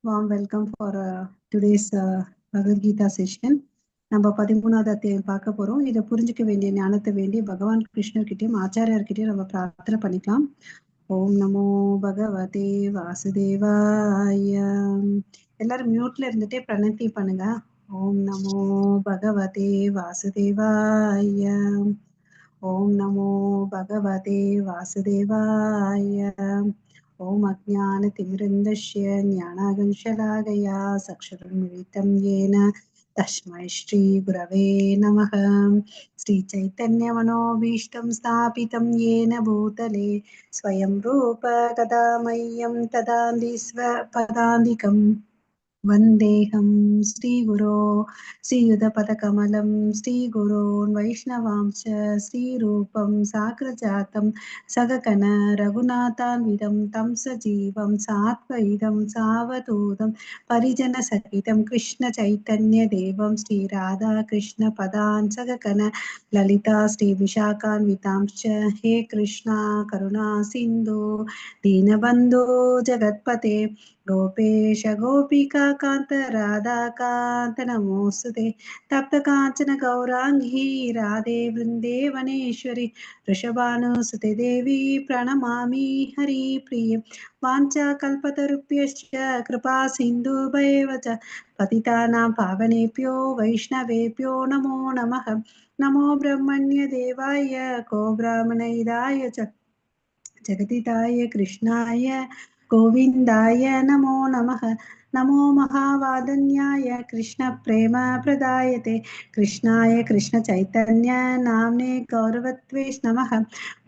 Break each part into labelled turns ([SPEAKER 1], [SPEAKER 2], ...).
[SPEAKER 1] Warm welcome for today's Bhagavad Gita session. நம்ம 13வது அத்தியாயம் பார்க்க போறோம். இதை புரிஞ்சுக்க வேண்டிய ஞானத்தை வேண்டி பகவான் கிருஷ்ணர் கிட்டயும் ஆச்சாரியார்கிட்டயும் நம்ம பிரார்த்தனை பண்ணிக்கலாம். ஓம் நமோ பகவதே வாசுதேவாய. எல்லாரும் மியூட்ல இருந்துட்டே பிரணத்தி பண்ணுங்க. ஓம் நமோ பகவதே வாசுதேவாய. ஓம் நமோ பகவதே வாசுதேவாய. ஓம் அஜ்ஞானதிமிரந்தஸ்ய ஞானாகංශலாகயா சக்ஷுருன்மிலிतं येन तस्मै श्रीगुरवे नमः. श्रीचैतन्यमनोभीष्टं स्थापितं येन भूतले स्वयं रूप कदा मह्यं ददाति स्वपदान्तिकम् वन्देऽहं श्रीगुरो श्रीयुतपदकमलं श्रीगुरोन् वैष्णवांश्च श्रीरूपं साग्रजातं सगकन रघुनाथान्वितं तं सजीवं सात्वैतं सावधूतं परिजनसहितं कृष्णचैतन्यदेवं श्रीराधाकृष्णपदान् सगकन ललिता श्रीविशाखान्वितांश्च हे कृष्णा करुणा सिन्धु दीनबन्धो जगत्पते गोपेश गोपिका कान्त राधाकान्त नमोऽस्तुते तप्तकाञ्चन गौराङ्गी राधे वृन्देवनेश्वरि वृषभानुसुते देवी प्रणमामि हरिप्रिये वाञ्छाकल्पतरुभ्यश्च कृपा सिन्धुभैव च पतितानां पावनेभ्यो वैष्णवेभ्यो नमो नमः. नमो ब्रह्मण्य देवाय को ब्राह्मणहिताय च जगदिताय कृष्णाय गोविन्दाय नमो नमः. नमो महावादन्याय कृष्णप्रेम प्रदायते कृष्णाय कृष्णचैतन्य नाम्ने गौरवत्वे नमः.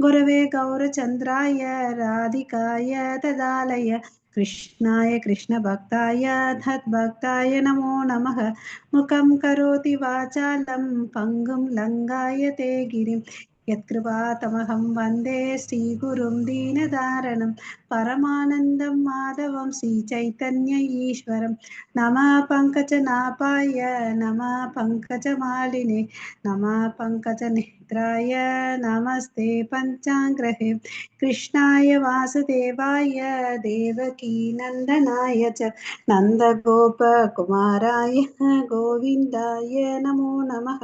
[SPEAKER 1] गुरवे गौरचन्द्राय राधिकाय तदालय कृष्णाय कृष्णभक्ताय तद्भक्ताय नमो नमः. मुखं करोति वाचालं पङ्गुं लङ्घयते गिरिं यत्कृपातमहं वन्दे श्रीगुरुं दीनदारणं परमानन्दं माधवं श्रीचैतन्य ईश्वरं. नमः पङ्कजनाभाय नमः पङ्कजमालिने नमः पङ्कजनेत्राय नमस्ते पञ्चाङ्ग्रहे कृष्णाय वासुदेवाय देवकीनन्दनाय च नन्दगोपकुमाराय गोविन्दाय नमो नमः.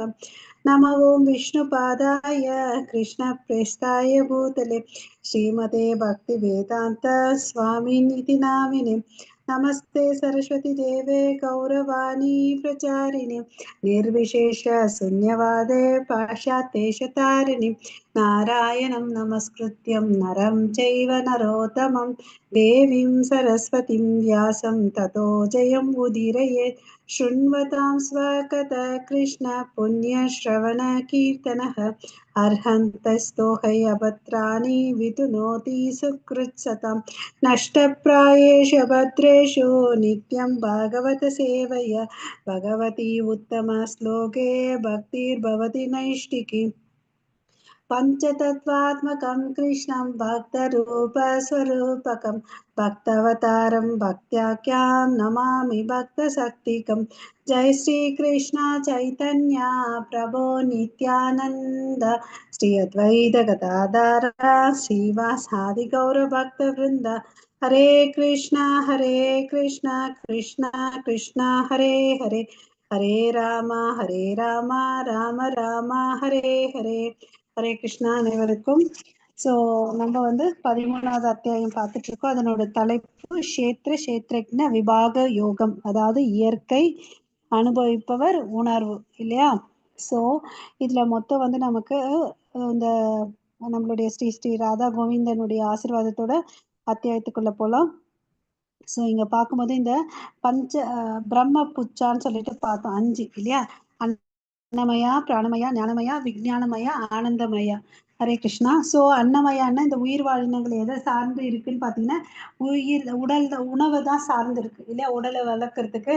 [SPEAKER 1] नमो ओं विष्णुपादाय कृष्णप्रेष्ठाय भूतले श्रीमते भक्तिवेदान्त स्वामिनिति नामिने नमस्ते सरस्वती देवे गौरवाणी प्रचारिणे निर्विशेष शून्यवादे पाश्चात्येशतारिणे नारायणं नमस्कृत्यं नरं चैव नरोत्तमं देवीं सरस्वतीं व्यासं ततो जयं उदीरयेत्. शृण्वतां स्वकथा कृष्ण पुण्यश्रवण कीर्तनः अर्हन्तस्तोहै अभद्राणि विदुनोति सुकृत्सतां नष्टप्रायेषु भद्रेषु नित्यं भागवत सेवया भगवती उत्तमश्लोके भक्तिर्भवति नैष्टिकी. पञ्चतत्त्वात्मकं कृष्णं भक्तरूपस्वरूपकं भक्तवतारं भक्त्याख्यां नमामि भक्तशक्तिकं. जय श्रीकृष्ण चैतन्य प्रभो नित्यानन्द श्री अद्वैत गदाधर श्रीवासादि गौरभक्तवृन्द. हरे कृष्णा कृष्ण कृष्ण हरे हरे हरे राम राम राम हरे हरे. ஹரே கிருஷ்ணா அனைவருக்கும். ஸோ நம்ம 13வது அத்தியாயம் பார்த்துட்டு இருக்கோம். அதனோட தலைப்பு கஷேத்திரஜ்ஞ விபாக யோகம், அதாவது இயற்கை, அனுபவிப்பவர், உணர்வு இல்லையா. ஸோ இதுல மொத்தம் நமக்கு இந்த நம்மளுடைய ஸ்ரீ ஸ்ரீ ராதா கோவிந்தனுடைய ஆசீர்வாதத்தோட அத்தியாயத்துக்குள்ள போலாம். ஸோ இங்க பார்க்கும்போது இந்த பஞ்ச பிரம்ம புச்சான்னு சொல்லிட்டு பார்த்தோம், 5 இல்லையா. அன்னமயா, பிராணமயா, ஞானமயா, விஞ்ஞானமயா, ஆனந்தமயா. ஹரே கிருஷ்ணா. ஸோ அன்னமயான்னா இந்த உயிர் வாழினங்கள் எதை சார்ந்து இருக்குன்னு பார்த்தீங்கன்னா, உடல் உணவு தான் சார்ந்து இருக்கு இல்லையா, உடலை வளர்க்கறதுக்கு.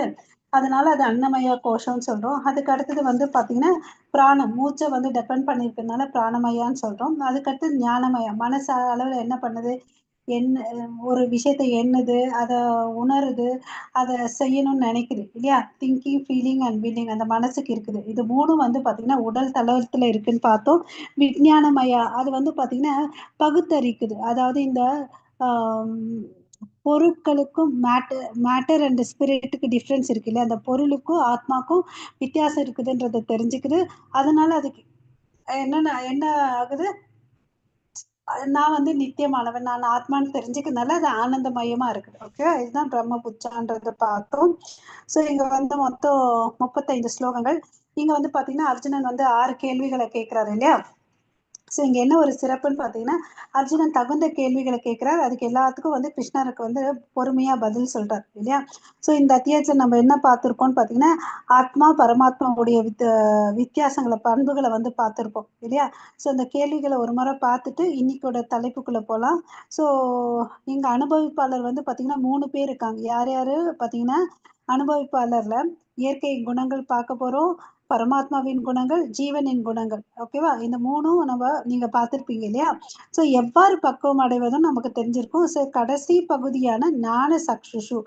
[SPEAKER 1] அதனால அது அன்னமயா கோஷம்னு சொல்றோம். அதுக்கு அடுத்தது பார்த்தீங்கன்னா பிராணம், மூச்சை டிபெண்ட் பண்ணியிருக்கிறதுனால பிராணமயான்னு சொல்றோம். அதுக்கடுத்து ஞானமயா, மனசு அளவில் என்ன பண்ணுது, என்ன ஒரு விஷயத்தை எண்ணுது, அதை உணருது, அதை செய்யணும்னு நினைக்குது இல்லையா. திங்கிங், ஃபீலிங் அண்ட் வில்லிங் அந்த மனசுக்கு இருக்குது. இது மூணும் பார்த்தீங்கன்னா உடல் தளத்துல இருக்குன்னு பார்த்தோம். விஞ்ஞானமயா அது பார்த்தீங்கன்னா பகுத்தறிக்குது. அதாவது இந்த பொருட்களுக்கும் மேட்டர் அண்ட் ஸ்பிரிட்டுக்கு டிஃப்ரென்ஸ் இருக்கு இல்லையா, அந்த பொருளுக்கும் ஆத்மாக்கும் வித்தியாசம் இருக்குதுன்றதை தெரிஞ்சுக்குது. அதனால அதுக்கு என்ன ஆகுது, நான் வந்து நித்தியமானவன், நான் ஆத்மான்னு தெரிஞ்சுக்கிறதுனால அது ஆனந்தமயமா இருக்குது. ஓகே, இதுதான் பிரம்ம புச்சான்றதை பார்த்தோம். ஸோ இங்க வந்து மொத்தம் 35 ஸ்லோகங்கள். இங்க வந்து பாத்தீங்கன்னா அர்ஜுனன் வந்து 6 கேள்விகளை கேட்கிறாரு இல்லையா. ஸோ இங்க என்ன ஒரு சிறப்புன்னு பார்த்தீங்கன்னா, அர்ஜுனன் தகுந்த கேள்விகளை கேட்கிறார். அதுக்கு எல்லாத்துக்கும் வந்து கிருஷ்ணருக்கு வந்து பொறுமையா பதில் சொல்றார் இல்லையா. ஸோ இந்த அத்தியாயத்தில் நம்ம என்ன பார்த்துருக்கோம்னு பார்த்தீங்கன்னா, ஆத்மா பரமாத்மாவுடைய வித்தியாசங்களை, பண்புகளை வந்து பார்த்துருப்போம் இல்லையா. ஸோ இந்த கேள்விகளை ஒரு முறை பார்த்துட்டு இன்னைக்கோட தலைப்புக்குள்ள போகலாம். ஸோ இங்க அனுபவிப்பாளர் வந்து பார்த்தீங்கன்னா 3 பேர் இருக்காங்க. யார் யாரு பார்த்தீங்கன்னா, அனுபவிப்பாளர்ல இயற்கை குணங்கள் பார்க்க போறோம், பரமாத்மாவின் குணங்கள், ஜீவனின் குணங்கள். ஓகேவா, இந்த மூணும் நீங்க பார்த்திருப்பீங்க இல்லையா. ஸோ எவ்வாறு பக்குவம் அடைவதும் நமக்கு தெரிஞ்சிருக்கும். ஸோ கடைசி பகுதியான ஞான சக்ஷுஷு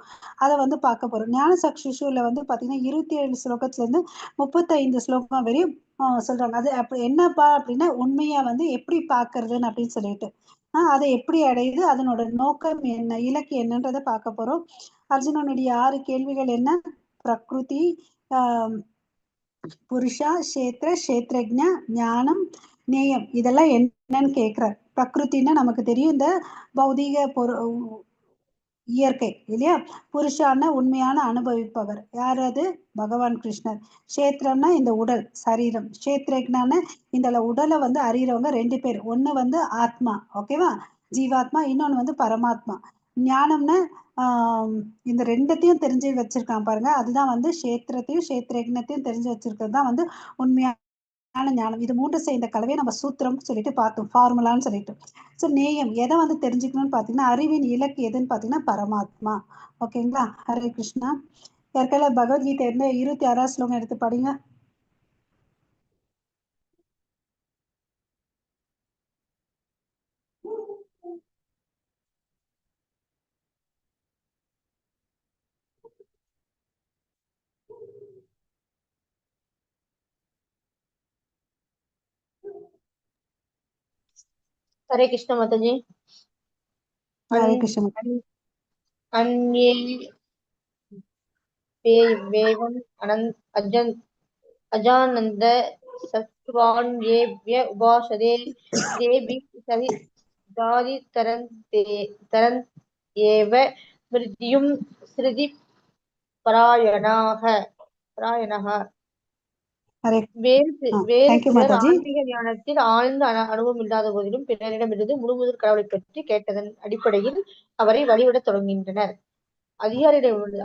[SPEAKER 1] அதை வந்து பார்க்க போறோம். ஞான சக்ஷுஷுல வந்து பார்த்தீங்கன்னா 27 ஸ்லோகத்துல இருந்து 35 ஸ்லோகம் வரையும் சொல்றாங்க. அது அப்படி என்னப்பா அப்படின்னா, உண்மையா வந்து எப்படி பார்க்கறதுன்னு அப்படின்னு சொல்லிட்டு அதை எப்படி அடையுது, அதனோட நோக்கம் என்ன, இலக்கு என்னன்றதை பார்க்க போறோம். அர்ஜுனனுடைய 6 கேள்விகள் என்ன, பிரகிருதி, புருஷா, கஷேத்திர, கஷேத்திரஜ்ஞ, ஞானம், நேயம், இதெல்லாம் என்னன்னு கேட்கிறார். பிரகிருத்தின்னா நமக்கு தெரியும், இந்த பௌதீக இயற்கை இல்லையா. புருஷான உண்மையான அனுபவிப்பவர் யார், அது பகவான் கிருஷ்ணர். கஷேத்திரம்னா இந்த உடல், சரீரம். கஷேத்திரஜ்ஞான இந்த உடலை வந்து அறியறவங்க 2 பேர். ஒண்ணு வந்து ஆத்மா, ஓகேவா, ஜீவாத்மா. இன்னொன்னு வந்து பரமாத்மா. ஞானம்னா இந்த ரெண்டத்தையும் தெரிஞ்சு வச்சிருக்கான் பாருங்க, அதுதான் வந்து கஷேத்திரத்தையும் கஷேத்திரஜ்ஞத்தையும் தெரிஞ்சு வச்சிருக்கிறது தான் வந்து உண்மையான ஞானம். இது 3 சேர்ந்த கலவையை நம்ம சூத்திரம் சொல்லிட்டு பார்த்தோம், ஃபார்முலான்னு சொல்லிட்டு. ஸோ நேயம் எதை வந்து தெரிஞ்சுக்கணும்னு பார்த்தீங்கன்னா, அறிவின் இலக்கு எதுன்னு பார்த்தீங்கன்னா பரமாத்மா. ஓகேங்களா. ஹரே கிருஷ்ணா. யாருக்கெல்லாம் பகவத்கீதை இருந்த 26 ஸ்லோகம் எடுத்து படிங்க.
[SPEAKER 2] हरे कृष्ण माता जी।
[SPEAKER 1] हरे कृष्ण।
[SPEAKER 2] अन्ये वेवम् अजानन्द शत्रुन्येभ्य उपासते देवी सहि जाति तरन्त्येव मृत्युं स्मृति परायणः। வேறு சிலர் ஆன்மீக ஞானத்தில் ஆழ்ந்த அனுபவம் இல்லாத போதிலும் பிறரிடமிருந்து முழுமுதற் கடவுளை பற்றி கேட்டதன் அடிப்படையில் அவரை வழிவிடத் தொடங்குகின்றனர்.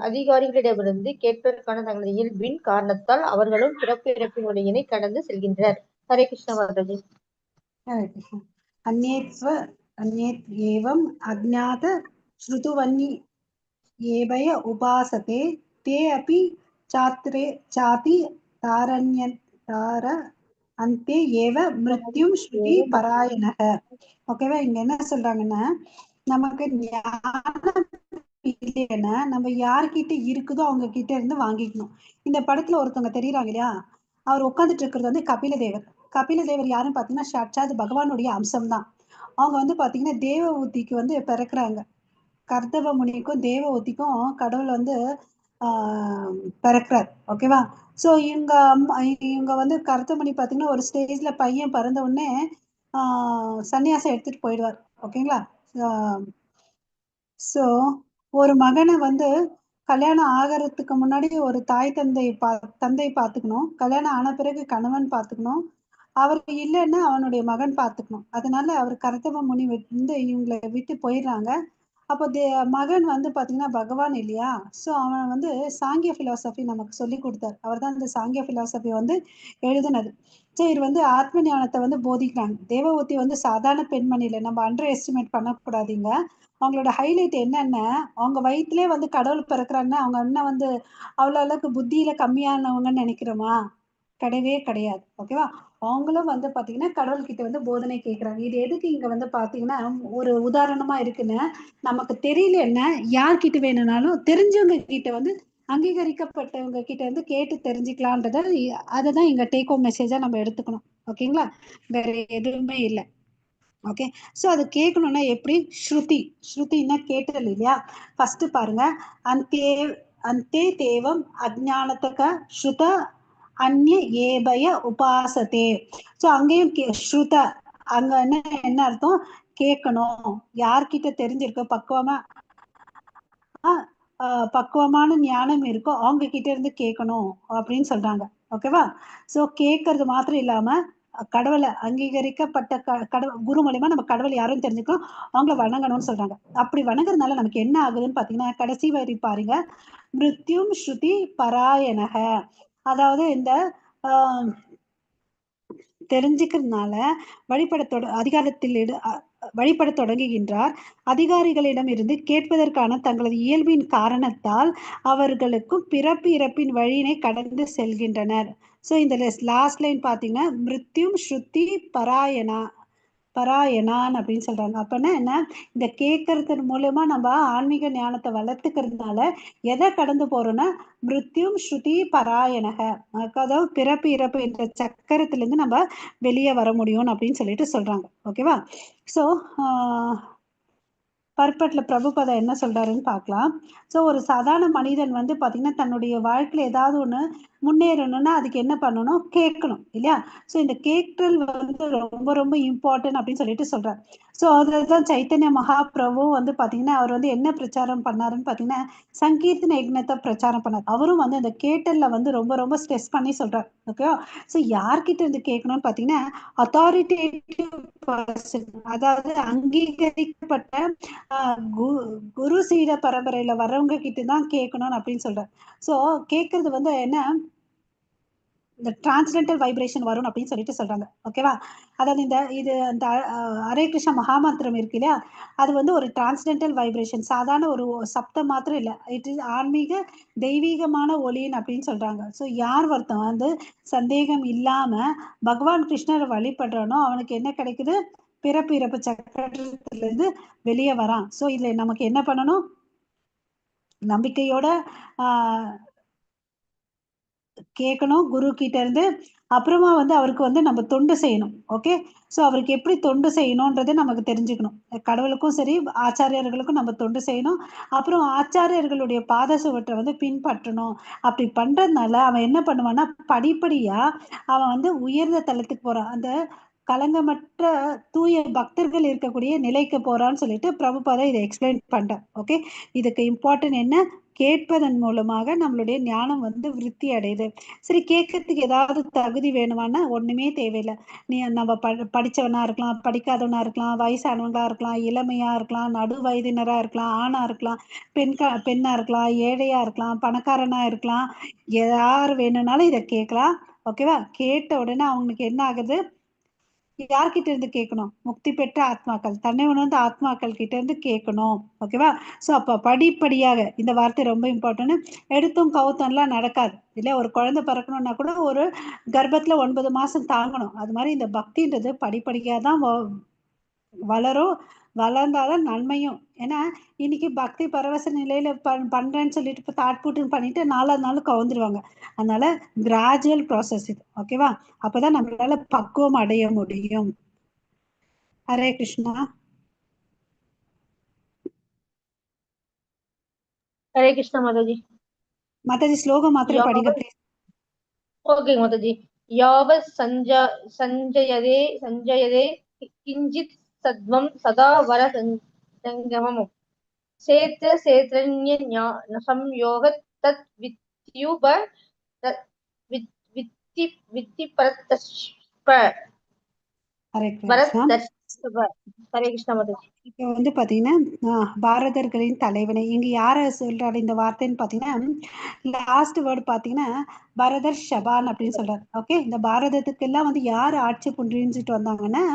[SPEAKER 2] அதிகாரிகளிடமிருந்து கேட்பதற்கான தங்களது இயல்பின் காரணத்தால் அவர்களும் பிறப்பு இறப்பின் வழியினை கடந்து செல்கின்றனர். ஹரே கிருஷ்ண மாதாஜி.
[SPEAKER 1] ஹரே கிருஷ்ணா. அந்நேத் ஏவம் அஜ்ஞாத ஸ்ருதுவன்னி ஏவய உபாசதே தே அபி சாதி தார அந்தே ஏவ மிருத்யும் ஸ்ருதி பராயணக. ஓகேவா, இங்க என்ன சொல்றாங்கன்னா, நமக்கு ஞானம் இல்லைன்னா நம்ம யார்கிட்ட இருக்குதோ அவங்க கிட்ட இருந்து வாங்கிக்கணும். இந்த படத்துல ஒருத்தவங்க தெரியுறாங்க இல்லையா, அவர் உட்காந்துட்டு இருக்கிறது வந்து கபில தேவர். கபில தேவர் யாருன்னு பாத்தீங்கன்னா சாட்சாத் பகவானுடைய அம்சம் தான். அவங்க வந்து பாத்தீங்கன்னா தேவஹூதிக்கு வந்து பிறக்குறாங்க. கர்தவ முனிக்கும் தேவஹூதிக்கும் கடவுள் வந்து பிறக்கிறார். ஓகேவா. ஸோ இவங்க வந்து கர்தமுனி பார்த்தீங்கன்னா ஒரு ஸ்டேஜ்ல பையன் பிறந்த உடனே சன்னியாசம் எடுத்துட்டு போயிடுவார். ஓகேங்களா. ஸோ ஒரு மகனை வந்து கல்யாணம் ஆகிறதுக்கு முன்னாடி ஒரு தாய் தந்தை பார்த்துக்கணும், கல்யாணம் ஆன பிறகு கணவன் பார்த்துக்கணும், அவர் இல்லைன்னா அவனுடைய மகன் பார்த்துக்கணும். அதனால அவர் கர்தவ முனி வந்து இவங்களை விட்டு போயிடுறாங்க. அப்போ மகன் வந்து பார்த்தீங்கன்னா பகவான் இல்லையா. ஸோ அவன் வந்து சாங்கிய பிலாசபி நமக்கு சொல்லி கொடுத்தார். அவர் தான் இந்த சாங்கிய பிலாசபி வந்து எழுதினது. ஸோ இவர் வந்து ஆத்ம ஞானத்தை வந்து போதிக்கிறாங்க. தேவவூதி வந்து சாதாரண பெண்மணி இல்லை, நம்ம அண்டர் எஸ்டிமேட் பண்ணக்கூடாதீங்க. அவங்களோட ஹைலைட் என்னன்னா, அவங்க வயிற்றுலேயே வந்து கடவுள் பிறக்கிறாங்கன்னா அவங்க அண்ணன் வந்து அவ்வளோ அளவுக்கு புத்தியில கம்மியானவங்கன்னு நினைக்கிறோமா? கிடையவே கிடையாது. ஓகேவா. அவங்களும் வந்து பாத்தீங்கன்னா கடவுள்கிட்ட வந்து போதனை கேட்கிறாங்க. இது எதுக்கு இங்க வந்து பாத்தீங்கன்னா ஒரு உதாரணமா இருக்குன்னு, நமக்கு தெரியலன்னா யார்கிட்ட வேணும்னாலும் தெரிஞ்சவங்க கிட்ட வந்து அங்கீகரிக்கப்பட்டவங்க கிட்ட வந்து கேட்டு தெரிஞ்சுக்கலான்றத, அதை தான் இங்க டேக் ஹோம் மெசேஜா நம்ம எடுத்துக்கணும். ஓகேங்களா. வேற எதுவுமே இல்லை. ஓகே. ஸோ அது கேட்கணும்னா எப்படி? ஸ்ருதின்னா கேட்டல் இல்லையா? ஃபர்ஸ்ட் பாருங்க, அந்தே அந்தே தேவம் அஜ்ஞானத்தக ஸ்ருத அந்நிய ஏபய உபாசதே. ஸோ அங்கேயும் ஸ்ருத, அங்க என்ன அர்த்தம்? கேட்கணும். யார்கிட்ட தெரிஞ்சிருக்க பக்குவமான ஞானம் இருக்கோ அவங்க கிட்ட இருந்து கேட்கணும் அப்படின்னு சொல்றாங்க. ஓகேவா? ஸோ கேட்கறது மாத்திரம் இல்லாம கடவுளை அங்கீகரிக்கப்பட்ட கடவுள் குரு மூலியமா நம்ம கடவுள் யாரும் தெரிஞ்சுக்கணும், அவங்கள வணங்கணும்னு சொல்றாங்க. அப்படி வணங்குறதுனால நமக்கு என்ன ஆகுதுன்னு பாத்தீங்கன்னா, கடைசி வரி பாருங்க, மிருத்யும் ஸ்ருதி பராயணக. அதாவது இந்த ஆஹ் தெரிஞ்சுக்கிறதுனால வழிபட தொடங்குகின்றார். அதிகாரிகளிடம் இருந்து கேட்பதற்கான தங்களது இயல்பின் காரணத்தால் அவர்களுக்கும் பிறப்பு இறப்பின் வழியினை கடந்து செல்கின்றனர். ஸோ இந்த லாஸ்ட் லைன் பார்த்தீங்கன்னா, மிருத்யும் ஸ்ருதி பராயணான் அப்படின்னு சொல்றாங்க. அப்பன்னா என்ன? இந்த கேட்கறது மூலமா நம்ம ஆன்மீக ஞானத்தை வளர்த்துக்கிறதுனால எதை கடந்து போறோம்னா, மிருத்யும் ஸ்ருதி பராயணக, அதாவது பிறப்பு இறப்பு என்ற சக்கரத்திலிருந்து நம்ம வெளியே வர முடியும் அப்படின்னு சொல்லிட்டு சொல்றாங்க. ஓகேவா? ஸோ பர்பட்ல பிரபுபதா என்ன சொல்றாருன்னு பார்க்கலாம். ஸோ ஒரு சாதாரண மனிதன் வந்து பார்த்தீங்கன்னா, தன்னுடைய வாழ்க்கையில் ஏதாவது ஒன்று முன்னேறணும்னா அதுக்கு என்ன பண்ணணும்? கேட்கணும் இல்லையா? ஸோ இந்த கேட்கல் வந்து ரொம்ப ரொம்ப இம்பார்ட்டன்ட் அப்படின்னு சொல்லிட்டு சொல்றாரு. ஸோ அதுதான் சைத்தன்ய மகாபிரபு வந்து பார்த்தீங்கன்னா, அவர் வந்து என்ன பிரச்சாரம் பண்ணாருன்னு பார்த்தீங்கன்னா, சங்கீர்த்தன யக்னத்தை பிரச்சாரம் பண்ணார். அவரும் வந்து அந்த கேட்டல்ல வந்து ரொம்ப ரொம்ப ஸ்ட்ரெஸ் பண்ணி சொல்றார். ஓகேவா? ஸோ யார்கிட்ட இருந்து கேட்கணும்னு பார்த்தீங்கன்னா, அத்தாரிட்டேட்டிவ் பர்சன், அதாவது அங்கீகரிக்கப்பட்ட குரு சீட பரம்பரையில வர்றவங்க கிட்ட தான் கேட்கணும் அப்படின்னு சொல்றேன். சோ கேட்கறது வந்து என்ன, இந்த டிரான்ஸ்டென்டல் வைப்ரேஷன் வரும் அப்படின்னு சொல்லிட்டு சொல்றாங்க. ஓகேவா? அதாவது அந்த ஹரே கிருஷ்ண மகாமந்திரம் இருக்கு இல்லையா, அது வந்து ஒரு டிரான்ஸ்டென்டல் வைப்ரேஷன், சாதாரண ஒரு சப்தம் மாத்திரம் இல்லை, இட் இஸ் ஆன்மீக தெய்வீகமான ஒளின்னு அப்படின்னு சொல்றாங்க. ஸோ யார் ஒருத்தன் வந்து சந்தேகம் இல்லாம பகவான் கிருஷ்ணரை வழிபடுறானோ அவனுக்கு என்ன கிடைக்குது? பிறப்பு இறப்பு சக்கரத்துல இருந்து வெளியே வரான். ஸோ இதுல நமக்கு என்ன பண்ணணும்? நம்பிக்கையோட ஆஹ் கேட்கணும் குரு கிட்ட இருந்து. அப்புறமா வந்து அவருக்கு வந்து நம்ம தொண்டு செய்யணும். ஓகே. ஸோ அவருக்கு எப்படி தொண்டு செய்யணும்ன்றது நமக்கு தெரிஞ்சுக்கணும். கடவுளுக்கும் சரி ஆச்சாரியர்களுக்கும் நம்ம தொண்டு செய்யணும். அப்புறம் ஆச்சாரியர்களுடைய பாத சுவற்றை வந்து பின்பற்றணும். அப்படி பண்றதுனால அவன் என்ன பண்ணுவான்னா, படிப்படியா அவன் வந்து உயர்ந்த தளத்துக்கு போறான். அந்த கலங்கமற்ற தூய பக்தர்கள் இருக்கக்கூடிய நிலைக்கு போறான்னு சொல்லிட்டு பிரபுபாதா இதை எக்ஸ்பிளைன் பண்றேன். ஓகே. இதுக்கு இம்பார்ட்டன்ட் என்ன? கேட்பதன் மூலமாக நம்மளுடைய ஞானம் வந்து விருத்தி அடையுது. சரி, கேட்கறதுக்கு ஏதாவது தகுதி வேணுமானா ஒண்ணுமே தேவையில்லை. நம்ம படிச்சவனா இருக்கலாம், படிக்காதவனா இருக்கலாம், வயசானவங்களா இருக்கலாம், இளமையா இருக்கலாம், நடு வயதினரா இருக்கலாம், ஆணா இருக்கலாம், பெண்ணா இருக்கலாம், ஏழையா இருக்கலாம், பணக்காரனா இருக்கலாம், யார் வேணும்னாலும் இதை கேட்கலாம். ஓகேவா? கேட்ட உடனே அவங்களுக்கு என்ன ஆகுது? யார்கிட்ட இருந்து கேட்கணும்? முக்தி பெற்ற ஆத்மாக்கள், தன்னை உணர்ந்த ஆத்மாக்கள் கிட்ட இருந்து கேட்கணும். ஓகேவா? ஸோ அப்ப படிப்படியாக, இந்த வார்த்தை ரொம்ப இம்பார்ட்டன்ட், எடுத்தும் கவுத்தம்லாம் நடக்காது இல்லையா? ஒரு குழந்தை பிறக்கணும்னா கூட ஒரு கர்ப்பத்துல 9 மாசம் தாங்கணும். அது மாதிரி இந்த பக்தின்றது படிப்படியாக தான் வளரும். வளர்ந்தாதான் நன்மையும். ஏன்னா இன்னைக்கு பக்தி பரவச நிலையில பண்றேன்னு சொல்லிட்டு இப்போ தாட் பூட்டுன்னு பண்ணிட்டு 4வது நாள் கவுந்துருவாங்க. அதனால கிராஜுவல் ப்ராசஸ் இது. ஓகேவா? அப்பதான் நம்மளால பக்குவம் அடைய முடியும். ஹரே கிருஷ்ணா.
[SPEAKER 2] ஹரே கிருஷ்ண மாதாஜி.
[SPEAKER 1] மாதாஜி ஸ்லோகம் மாத்திரம் படிங்க
[SPEAKER 2] யாவத்
[SPEAKER 1] ப்ளீஸ்.
[SPEAKER 2] ஓகே மாதாஜி. யாவத் சஞ்சயதே சஞ்சயதே கிஞ்சித் சத்வம் சதா வர சங்கமம் சேத்ர சேத்ரன்ய சம்யோக தத் வித்யுப வித்தி வித்தி
[SPEAKER 1] ஹரே கிருஷ்ணா.
[SPEAKER 2] பரத். ஹரே கிருஷ்ண மாதாஜி.
[SPEAKER 1] இப்போ வந்து பாத்தீங்கன்னா, பாரதர்களின் தலைவனை இங்க யார சொல்றாரு இந்த வார்த்தைன்னு பாத்தீங்கன்னா, லாஸ்ட் வேர்டு பாத்தீங்கன்னா பரதர் ஷபான் அப்படின்னு சொல்றாரு. ஓகே. இந்த பாரதத்துக்கு எல்லாம் வந்து யார் ஆட்சி புரிஞ்சுட்டு வந்தாங்கன்னா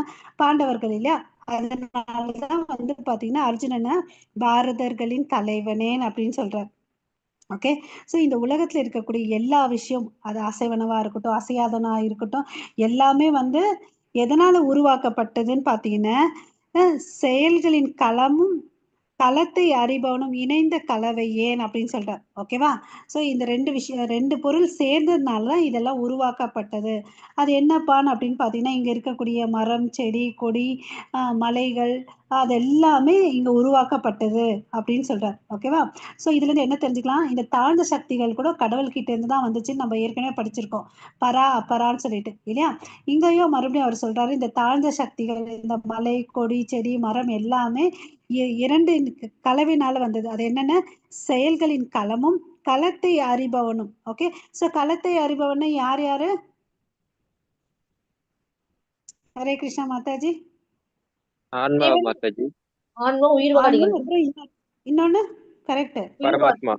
[SPEAKER 1] பாண்டவர்கள் இல்லையா? அதனாலதான் வந்து பாத்தீங்கன்னா அர்ஜுனனை பாரதர்களின் தலைவனே அப்படின்னு சொல்றாரு. ஓகே. ஸோ இந்த உலகத்துல இருக்கக்கூடிய எல்லா விஷயம், அது அசைவனவா இருக்கட்டும், அசையாதனா இருக்கட்டும், எல்லாமே வந்து எதனால உருவாக்கப்பட்டதுன்னு பாத்தீங்கன்னா, செயல்களின் களமும் களத்தை அறிபவனும் இணைந்த கலவை ஏன் அப்படின்னு சொல்றார். ஓகேவா? ஸோ இந்த ரெண்டு விஷயம், ரெண்டு பொருள் சேர்ந்ததுனால தான் இதெல்லாம் உருவாக்கப்பட்டது. அது என்னப்பான்னு அப்படின்னு பார்த்தீங்கன்னா, இங்க இருக்கக்கூடிய மரம், செடி, கொடி, மலைகள், அது எல்லாமே இங்க உருவாக்கப்பட்டது அப்படின்னு சொல்றார். ஓகேவா? ஸோ இதுல இருந்து என்ன தெரிஞ்சுக்கலாம்? இந்த தாழ்ந்த சக்திகள் கூட கடவுள்கிட்ட இருந்து தான் வந்துச்சுன்னு நம்ம ஏற்கனவே படிச்சிருக்கோம். பரா அப்பரான்னு சொல்லிட்டு இல்லையா? இங்கேயும் மறுபடியும் அவர் சொல்றாரு, இந்த தாழ்ந்த சக்திகள், இந்த மலை, கொடி, செடி, மரம் எல்லாமே இரண்டு கலவினால வந்தது. அது என்னென்ன? செயல்களின் களமும் களத்தை அறிபவனும். ஓகே, சோ களத்தை அறிபவன் யார் யாரு? ஹரே கிருஷ்ணா மாதாஜி.
[SPEAKER 3] ஆன்மா மாதாஜி.
[SPEAKER 2] ஆன்மா உயிர்வாளிகள்.
[SPEAKER 1] அப்புறம் இன்னொன்னு கரெக்ட்,
[SPEAKER 3] பரமாத்மா.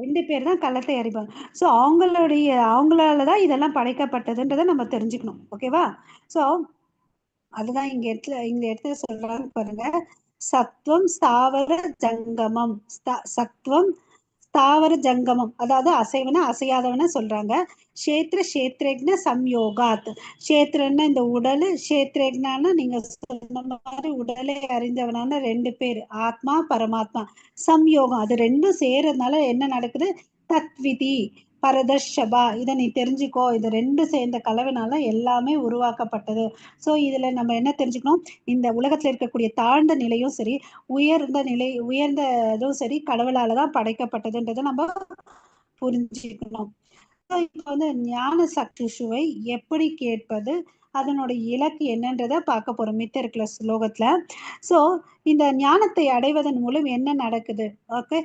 [SPEAKER 1] ரெண்டு பேர் தான் களத்தை அறிபவன். சோ அவங்களாலதான் இதெல்லாம் படைக்கப்பட்டதுன்றதை நம்ம தெரிஞ்சுக்கணும். ஓகேவா? சோ அதுதான் இந்த இடத்துல சொல்றாங்க பாருங்க. சத்துவம் ஸ்தாவர ஜங்கமம். சத்துவம் ஸ்தாவர ஜங்கமம், அதாவது அசைவன அசையாதவன சொல்றாங்க. கஷேத்திர கஷேத்ரஜ்ன சம்யோகாத். கஷேத்திரன்னா இந்த உடல், கஷேத்ரஜ்னா நீங்க சொன்ன மாதிரி உடலை அறிந்தவனான ரெண்டு பேர், ஆத்மா பரமாத்மா. சம்யோகம், அது ரெண்டும் சேர்றதுனால என்ன நடக்குது? தத்விதி பரதர்ஷபா, இதை நீ தெரிஞ்சுக்கோ, இது ரெண்டு சேர்ந்த கலவைனால எல்லாமே உருவாக்கப்பட்டது. ஸோ இதுல நம்ம என்ன தெரிஞ்சுக்கணும்? இந்த உலகத்துல இருக்கக்கூடிய தாழ்ந்த நிலையும் சரி, உயர்ந்ததும் சரி, கடவுளால தான் படைக்கப்பட்டதுன்றதை நம்ம புரிஞ்சுக்கணும். இப்ப வந்து ஞான சக்ஷுஷுவை எப்படி கேட்பது, அதனுடைய இலக்கு என்னன்றதை பார்க்க போறோம் மித்த இருக்கிற ஸ்லோகத்துல. சோ இந்த ஞானத்தை அடைவதன் மூலம் என்ன நடக்குது? ஓகே,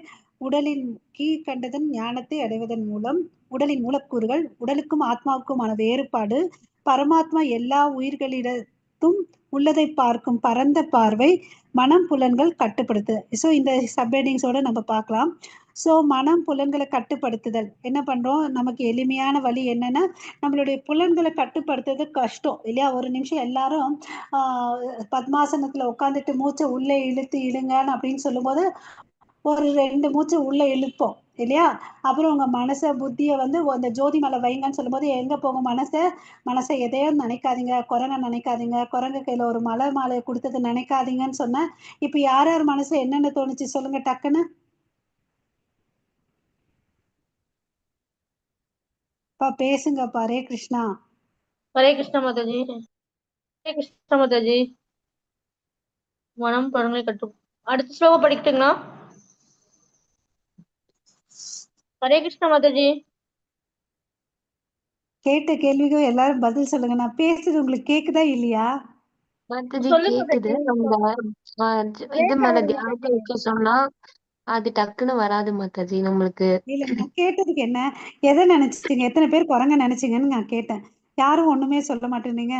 [SPEAKER 1] உடலின் கீழ்கண்டதன் ஞானத்தை அடைவதன் மூலம் உடலின் மூலக்கூறுகள், உடலுக்கும் ஆத்மாவுக்குமான வேறுபாடு, பரமாத்மா எல்லா உயிர்களிடத்தும் உள்ளதை பார்க்கும் பரந்த பார்வை, மனம் புலன்கள் கட்டுப்படுத்து. ஸோ இந்த சப்ஹெட்டிங்ஸோட நம்ம பார்க்கலாம். ஸோ மனம் புலன்களை கட்டுப்படுத்துதல் என்ன பண்றோம்? நமக்கு எளிமையான வழி என்னன்னா, நம்மளுடைய புலன்களை கட்டுப்படுத்துறது கஷ்டம் இல்லையா? ஒரு நிமிஷம் எல்லாரும் பத்மாசனத்துல உட்காந்துட்டு மூச்சை உள்ளே இழுத்து இழுங்கன்னு அப்படின்னு சொல்லும்போது ஒரு 2 மூச்சு உள்ள இழுப்போம் இல்லையா? அப்புறம் உங்க மனச புத்திய வந்து அந்த ஜோதி மேல வைங்கன்னு சொல்லும்போது எங்க போகும் மனசை எதையும் நினைக்காதீங்க, குரங்க நினைக்காதீங்க, குரங்கு கையில ஒரு மலை மாலையை கொடுத்தது நினைக்காதீங்கன்னு சொன்ன. இப்ப யார் யார் மனசு என்னென்ன தோணுச்சு சொல்லுங்க டக்குன்னு. பேசுங்கப்பா. ஹரே கிருஷ்ணா.
[SPEAKER 2] ஹரே கிருஷ்ணா மாதாஜி. ஹரே கிருஷ்ணா மாதாஜி. மனம் பழங்களை கட்டு. அடுத்த ஸ்லோகம் படிக்கட்டுங்களா? ஹரே கிருஷ்ணா மாதாஜி.
[SPEAKER 1] கேட்ட கேள்விக்கும் எல்லாரும் பதில் சொல்லுங்க. நான் பேசுறது உங்களுக்கு கேக்குதா இல்லையா?
[SPEAKER 4] மாதாஜி கேக்குது. நம்ம இது மேல தியானத்தை வச்சு சொன்னா அது டக்குன்னு வராது மாதாஜி நம்மளுக்கு.
[SPEAKER 1] இல்ல, நான் கேட்டதுக்கு என்ன, எதை நினைச்சீங்க, எத்தனை பேர் குரங்க நினைச்சீங்கன்னு நான் கேட்டேன். யாரும் ஒண்ணுமே சொல்ல மாட்டேன்னீங்க.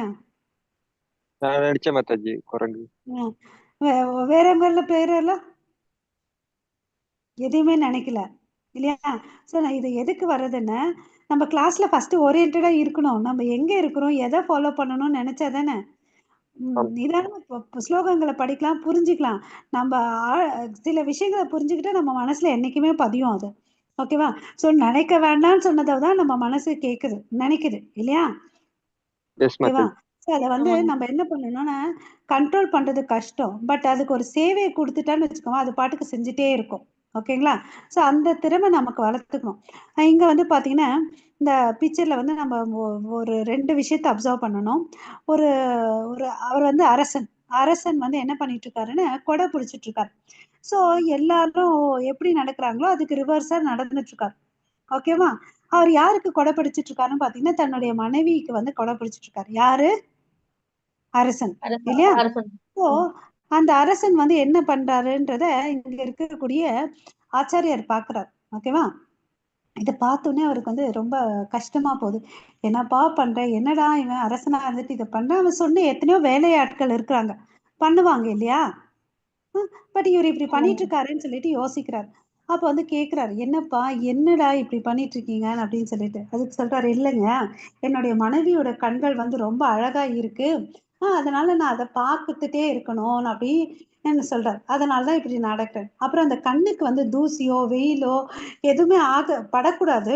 [SPEAKER 3] நான் நினைச்சேன் மாதாஜி குரங்கு.
[SPEAKER 1] வேறவங்கள பேரெல்லாம் எதையுமே நினைக்கல இல்லையா? ஸோ நான் இது எதுக்கு வர்றதுன்னு, நம்ம கிளாஸ்ல ஃபர்ஸ்ட் ஓரியன்டா இருக்கணும். நம்ம எங்க இருக்கிறோம், எதை ஃபாலோ பண்ணணும்னு நினைச்சா தானே நிதானமா ஸ்லோகங்களை படிக்கலாம், புரிஞ்சுக்கலாம். நம்ம சில விஷயங்களை புரிஞ்சுக்கிட்டா நம்ம மனசுல என்னைக்குமே பதியும் அது. ஓகேவா? ஸோ நினைக்க வேண்டாம்னு சொன்னதை தான் நம்ம மனசு கேக்குது, நினைக்குது இல்லையா?
[SPEAKER 3] எஸ்
[SPEAKER 1] ஓகேவா?
[SPEAKER 3] மாதாஜி.
[SPEAKER 1] ஸோ அதை வந்து நம்ம என்ன பண்ணணும்னா, கண்ட்ரோல் பண்றது கஷ்டம். பட் அதுக்கு ஒரு சேவையை கொடுத்துட்டான்னு வச்சுக்கோங்க, அது பாட்டுக்கு செஞ்சுட்டே இருக்கும். ஓகேங்களா? ஸோ அந்த திறமை நமக்கு வளர்த்துக்கணும். இங்க வந்து பாத்தீங்கன்னா, இந்த பிக்சர்ல வந்து நம்ம ஒரு 2 விஷயத்த அப்சர்வ் பண்ணணும். ஒரு ஒரு அவர் வந்து அரசன். அரசன் வந்து என்ன பண்ணிட்டு இருக்காருன்னு கொடை பிடிச்சிட்டு இருக்காரு. ஸோ எல்லாரும் எப்படி நடக்கிறாங்களோ அதுக்கு ரிவர்ஸா நடந்துட்டு இருக்காரு. ஓகேவா? அவர் யாருக்கு கொடை பிடிச்சிட்டு இருக்காருன்னு பாத்தீங்கன்னா, தன்னுடைய மனைவிக்கு வந்து கொடை பிடிச்சிட்டு இருக்காரு. யாரு? அரசன் இல்லையா? ஸோ அந்த அரசன் வந்து என்ன பண்றாருன்றத இங்க இருக்கக்கூடிய ஆச்சாரியார் பாக்குறாரு. ஓகேவா? இதை பார்த்தோன்னே அவருக்கு வந்து ரொம்ப கஷ்டமா போகுது. என்னப்பா பண்ற, என்னடா இவன் அரசனா இருந்துட்டு இதை பண்றான். அவன் சொன்ன எத்தனையோ வேலையாட்கள் இருக்கிறாங்க, பண்ணுவாங்க இல்லையா? பட் இவர் இப்படி பண்ணிட்டு இருக்காருன்னு சொல்லிட்டு யோசிக்கிறார். அப்ப வந்து கேக்குறாரு, என்னப்பா என்னடா இப்படி பண்ணிட்டு இருக்கீங்க அப்படின்னு சொல்லிட்டு. அதுக்கு சொல்றாரு, இல்லைங்க, என்னுடைய மனைவியோட கண்கள் வந்து ரொம்ப அழகா இருக்கு, அதனால நான் அதை பார்த்துட்டே இருக்கணும் அப்படி என்ன சொல்றாரு. அதனாலதான் இப்படி நடக்கிறேன். அப்புறம் அந்த கண்ணுக்கு வந்து தூசியோ வெயிலோ எதுவுமே படக்கூடாது,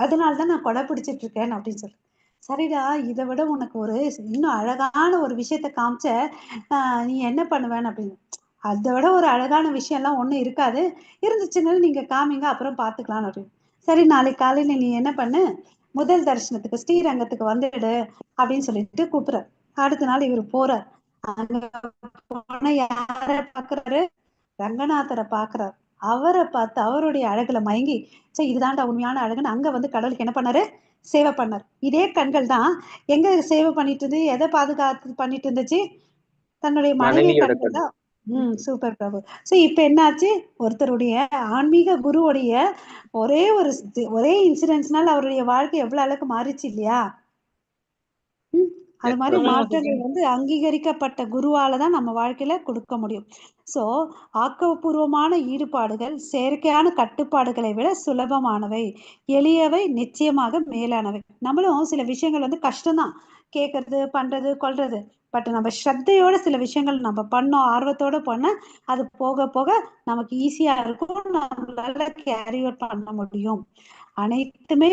[SPEAKER 1] அதனாலதான் நான் கொடை பிடிச்சிட்டு இருக்கேன் அப்படின்னு சொல்லு. சரிடா, இதை விட உனக்கு ஒரு இன்னும் அழகான ஒரு விஷயத்த காமிச்ச, நீ என்ன பண்ணுவேன்னு அப்படின்னு. அதோட ஒரு அழகான விஷயம் எல்லாம் ஒண்ணும் இருக்காது. இருந்துச்சுன்னா நீங்க காமிங்க, அப்புறம் பாத்துக்கலாம் அப்படின்னு. சரி, நாளைக்கு காலையில நீ என்ன பண்ணு, முதல் தரிசனத்துக்கு ஸ்ரீரங்கத்துக்கு வந்துடு அப்படின்னு சொல்லிட்டு கூப்பிடுறாரு. அடுத்த நாள் இவர் போறார். அங்க போன யார பாக்குறாரு? ரங்கநாதரை பாக்குறாரு. அவரை பார்த்து அவருடைய அழகுல மயங்கி, சரி இதுதான்டா உண்மையான அழகுன்னு அங்க வந்து கடவுளுக்கு என்ன பண்ணாரு? சேவை பண்ணார். இதே கண்கள் தான் எங்க சேவை பண்ணிட்டு இருந்து, எதை பாதுகாத்து பண்ணிட்டு இருந்துச்சு? தன்னுடைய மனைவி
[SPEAKER 3] மனைவியோட
[SPEAKER 1] கண்கள்
[SPEAKER 3] கண்.
[SPEAKER 1] தான். சூப்பர் பிரபு. சோ இப்ப என்னாச்சு? ஒருத்தருடைய ஆன்மீக குருவுடைய ஒரே இன்சிடென்ட்ஸ்னால அவருடைய வாழ்க்கை எவ்வளவு அளவுக்கு மாறிச்சு இல்லையா? அது
[SPEAKER 3] எஸ்
[SPEAKER 1] மாதிரி
[SPEAKER 3] மாதாஜி.
[SPEAKER 1] மாற்றங்கள் வந்து அங்கீகரிக்கப்பட்ட குருவால தான் நம்ம வாழ்க்கையில கொடுக்க முடியும். சோ ஆக்கப்பூர்வமான ஈடுபாடுகள் செயற்கையான கட்டுப்பாடுகளை விட சுலபமானவை, எளியவை, நிச்சயமாக மேலானவை. நம்மளும் சில விஷயங்கள் வந்து கஷ்டம்தான், கேட்கறது, பண்றது, கொள்றது. பட் நம்ம ஸ்ரத்தையோட சில விஷயங்கள் நம்ம பண்ணோம், ஆர்வத்தோட பண்ண அது போக போக நமக்கு ஈஸியா இருக்கும், நம்மளால கேரி அவுட் பண்ண முடியும். அனைத்துமே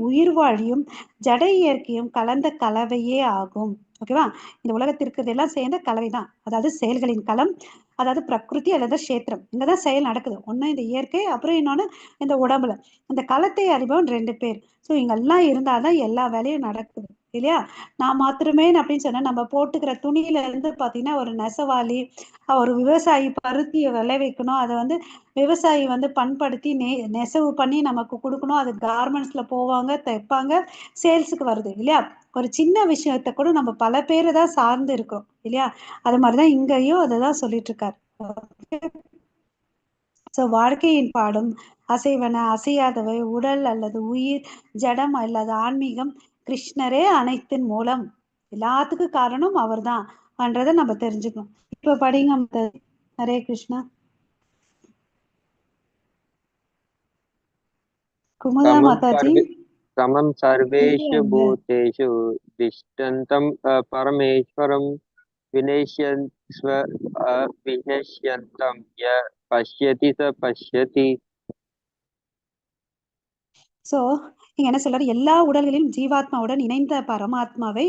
[SPEAKER 1] உயிர் வாழியும் ஜட இயற்கையும் கலந்த கலவையே ஆகும். ஓகேவா? இந்த உலகத்திற்கு எல்லாம் சேர்ந்த கலவைதான், அதாவது செயல்களின் களம், அதாவது பிரகிருதி அல்லது கஷேத்திரம். இங்கதான் செயல் நடக்குது. ஒண்ணு இந்த இயற்கை, அப்புறம் இன்னொன்னு இந்த உடம்புல. அந்த களத்தை அறிபவன் 2 பேர். சோ இங்கெல்லாம் இருந்தாதான் எல்லா வேலையும் நடக்குது இல்லையா? நான் மாத்திரமே அப்படின்னு சொன்னா, நம்ம போட்டுக்கிற துணியில இருந்து பாத்தீங்கன்னா ஒரு நெசவாளி, ஒரு விவசாயி பருத்தியை விளைவிக்கணும், அதை வந்து விவசாயி வந்து பண்படுத்தி நெசவு பண்ணி நமக்கு கொடுக்கணும், அது கார்மெண்ட்ஸ்ல போவாங்க, தைப்பாங்க, சேல்ஸுக்கு வருது இல்லையா? ஒரு சின்ன விஷயத்த கூட நம்ம பல பேரை தான் சார்ந்து இருக்கிறோம் இல்லையா? அது மாதிரிதான் இங்கேயும் அதைதான் சொல்லிட்டு இருக்காரு. சோ வாழ்க்கையின் பாடும் அசைவன அசையாதவை, உடல் அல்லது உயிர், ஜடம் அல்லது ஆன்மீகம், கிருஷ்ணரே அனைத்தின் மூலம், எல்லாத்துக்கும் காரணம் அவர்தான் என்றதை நம்ம தெரிஞ்சுக்கணும். இப்ப படிங்க. ஹரே கிருஷ்ணா. குமுதா மாதாஜி.
[SPEAKER 3] समं सर्वेषु भूतेषु तिष्ठन्तं परमेश्वरं विनश्यन्स्व विनश्यन्तं य पश्यति स पश्यति.
[SPEAKER 1] சோ இங்க என்ன சொல்றாரு? எல்லா உடல்களிலும் ஜீவாத்மாவுடன் இணைந்த பரமாத்மாவை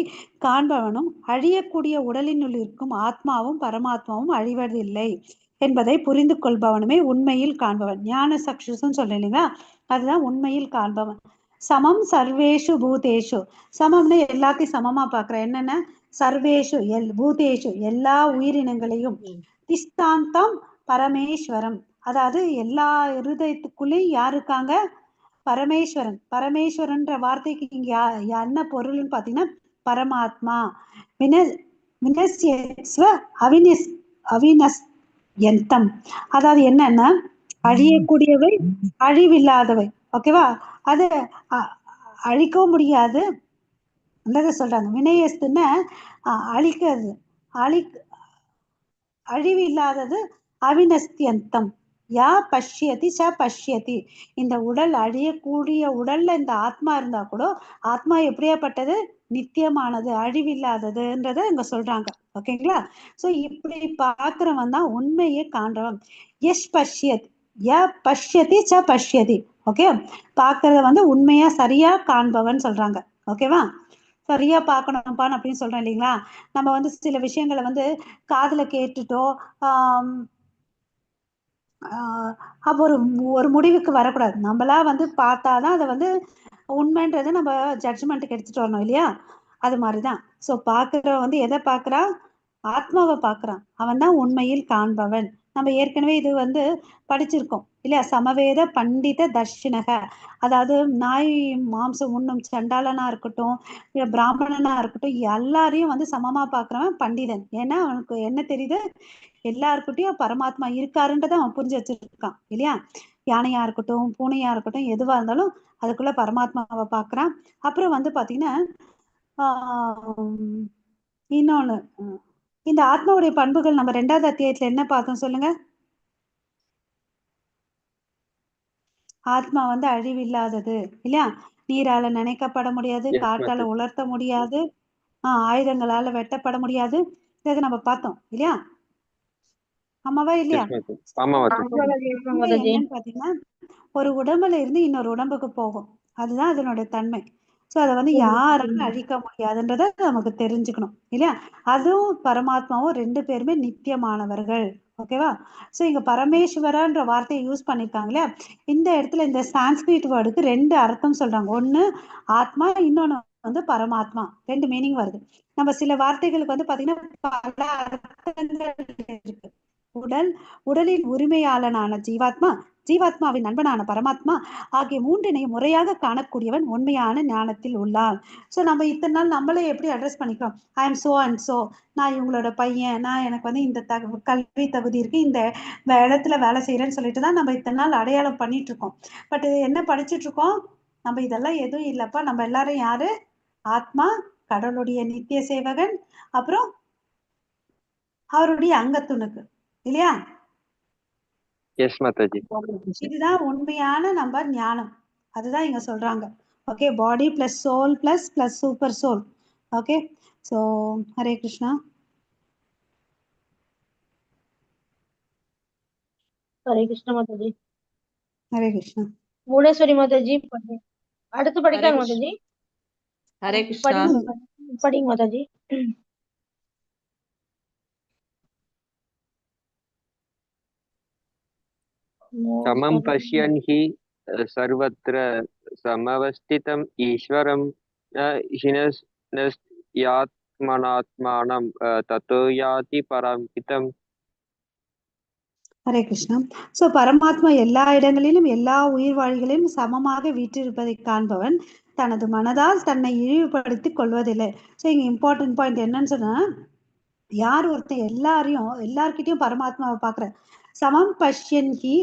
[SPEAKER 1] காண்பவனும், அழியக்கூடிய உடலினுள் இருக்கும் ஆத்மாவும் பரமாத்மாவும் அழிவதில்லை என்பதை புரிந்து கொள்பவனுமே உண்மையில் காண்பவன். ஞான சக்ஷுன்னு சொல்றேன் இல்லைங்களா? அதுதான் உண்மையில் காண்பவன். சமம் சர்வேஷு பூதேஷு. சமம்னு எல்லாத்தையும் சமமா பாக்குற. என்னென்ன? சர்வேஷு பூதேஷு எல்லா உயிரினங்களையும், திஸ்தாந்தம் பரமேஸ்வரம், அதாவது எல்லா இருதயத்துக்குள்ளேயும் யார் இருக்காங்க? பரமேஸ்வரன். பரமேஸ்வரன்ற வார்த்தைக்கு இங்க என்ன பொருள்னு பாத்தீங்கன்னா பரமாத்மா. வினஸ்யஸ்வ அவினஸ் எந்தம், அதாவது என்னன்னா அழியக்கூடியவை, அழிவில்லாதவை. ஓகேவா? அது அழிக்கவும் முடியாது. சொல்றாங்க வினயஸ்துன்னு அழிக்கிறது, அழிவு இல்லாதது. அவினஸ்தியந்தம் யா பஷ்யதி ச பஷ்யதி. இந்த உடல் அழியக்கூடிய உடல்ல இந்த ஆத்மா இருந்தா கூட ஆத்மா எப்படியாப்பட்டது? நித்தியமானது, அழிவில்லாததுன்றத இங்க சொல்றாங்க. ஓகேங்களா? சோ இப்படி பாக்குறவன் தான் உண்மையே காண்றவன். எஸ் பஷ்யத் ய பஷ்யதி ச பஷ்யதி. ஓகே, பாக்குறத வந்து உண்மையா சரியா காண்பவன் சொல்றாங்க. ஓகேவா? சரியா பார்க்கணும்ப்பான்னு அப்படின்னு சொல்றேன் இல்லைங்களா? நம்ம வந்து சில விஷயங்களை வந்து காதுல கேட்டுட்டோ அப்போ ஒரு முடிவுக்கு வரக்கூடாது. நம்மளா வந்து பார்த்தாதான் அதை வந்து உண்மைன்றதை நம்ம ஜட்ஜ்மெண்ட்டுக்கு எடுத்துட்டு வரணும் இல்லையா? அது மாதிரிதான். சோ பாக்குறவன் வந்து எதை பாக்குறான்? ஆத்மாவை பாக்குறான். அவன் தான் உண்மையில் காண்பவன். நம்ம ஏற்கனவே இது வந்து படிச்சிருக்கோம் இல்லையா? சமவேத பண்டித தர்ஷினக, அதாவது நாய் மாம்சம் உண்ணும் சண்டாளனா இருக்கட்டும், இல்ல பிராமணனா இருக்கட்டும், எல்லாரையும் வந்து சமமா பாக்குறவன் பண்டிதன். ஏன்னா அவனுக்கு என்ன தெரியுது? எல்லாருக்கிட்டையும் பரமாத்மா இருக்காருன்றதை அவன் புரிஞ்சு வச்சிருக்கான் இல்லையா? யானையா இருக்கட்டும், பூனையா இருக்கட்டும், எதுவா இருந்தாலும் அதுக்குள்ள பரமாத்மாவை பாக்குறான். அப்புறம் வந்து பாத்தீங்கன்னா இன்னொன்னு, இந்த ஆத்மாவுடைய பண்புகள் நம்ம 2வது அத்தியாயத்துல என்ன பார்த்தோம் சொல்லுங்க? ஆத்மா வந்து அழிவில்லாதது இல்லையா? நீரால நினைக்கப்பட முடியாது, காற்றால உலர்த்த முடியாது, ஆயுதங்களால வெட்டப்பட முடியாது. இதை நம்ம பார்த்தோம் இல்லையா? ஆமாவா இல்லையா? என்னன்னு பாத்தீங்கன்னா ஒரு உடம்புல இருந்து இன்னொரு உடம்புக்கு போகும். அதுதான் அதனோட தன்மை. ஸோ அதை வந்து யாராலும் அழிக்க முடியாதுன்றத நமக்கு தெரிஞ்சுக்கணும் இல்லையா. அதுவும் பரமாத்மாவும் 2 பேருமே நித்தியமானவர்கள். ஓகேவா. ஸோ இங்க பரமேஸ்வரன்ற வார்த்தையை யூஸ் பண்ணிருக்காங்க இல்லையா. இந்த இடத்துல இந்த சான்ஸ்கிரிட் வேர்டுக்கு 2 அர்த்தம் சொல்றாங்க. ஒண்ணு ஆத்மா, இன்னொன்னு வந்து பரமாத்மா. 2 மீனிங் வருது. நம்ம சில வார்த்தைகளுக்கு வந்து பாத்தீங்கன்னா பல அர்த்தங்கள் இருக்கு. உடல், உடலின் உரிமையாளனான ஜீவாத்மா, ஜீவாத்மாவின் நண்பனான பரமாத்மா ஆகிய 3னையும் முறையாக காணக்கூடியவன் உண்மையான ஞானத்தில் உள்ளான். ஸோ நம்ம இத்தனை நாள் நம்மளே எப்படி அட்ரஸ் பண்ணிக்கிறோம், I am so and so, நான் இவங்களோட பையன், நான் எனக்கு வந்து இந்த கல்வி தகுதி இருக்கு, இந்த இடத்துல வேலை செய்யறேன்னு சொல்லிட்டு தான் நம்ம இத்தனை நாள் அடையாளம் பண்ணிட்டு இருக்கோம். பட் என்ன படிச்சுட்டு இருக்கோம், நம்ம இதெல்லாம் எதுவும் இல்லப்பா, நம்ம எல்லாரும் யாரு, ஆத்மா, கடவுளுடைய நித்திய சேவகன், அப்புறம் அவருடைய அங்கத்துணுக்கு இல்லையா.
[SPEAKER 3] எஸ் மாதாஜி.
[SPEAKER 1] இதுதான் உண்மையான நம்ம ஞானம். அதுதான் இங்க சொல்றாங்க. Okay, body plus soul plus super soul. Okay, so Hare Krishna.
[SPEAKER 2] Hare Krishna Mataji.
[SPEAKER 1] Hare Krishna.
[SPEAKER 2] Bhuvaneshwari Mataji அடுத்து படிக்காங்க மாதாஜி.
[SPEAKER 5] ஹரே கிருஷ்ணா.
[SPEAKER 2] படிங்க மாதாஜி.
[SPEAKER 3] समं पश्यन् हि सर्वत्र समवस्थितम् ईश्वरं हिनस्त्यात्मनात्मानं ततो याति परमिदम्.
[SPEAKER 1] ஹரே கிருஷ்ணா. ஸோ பரமாத்மா எல்லா இடங்களிலும் எல்லா உயிர்வாழிகளையும் சமமாக வீற்றிருப்பதை காண்பவன் தனது மனதால் தன்னை இழிவுபடுத்திக் கொள்வதில்லை. ஸோ இங்க இம்பார்ட்டன்ட் பாயிண்ட் என்னன்னு சொன்னா, யார் ஒருத்தன் எல்லார்கிட்டையும் பரமாத்மாவை பார்க்குற, சமம் பஷ்யன் ஹி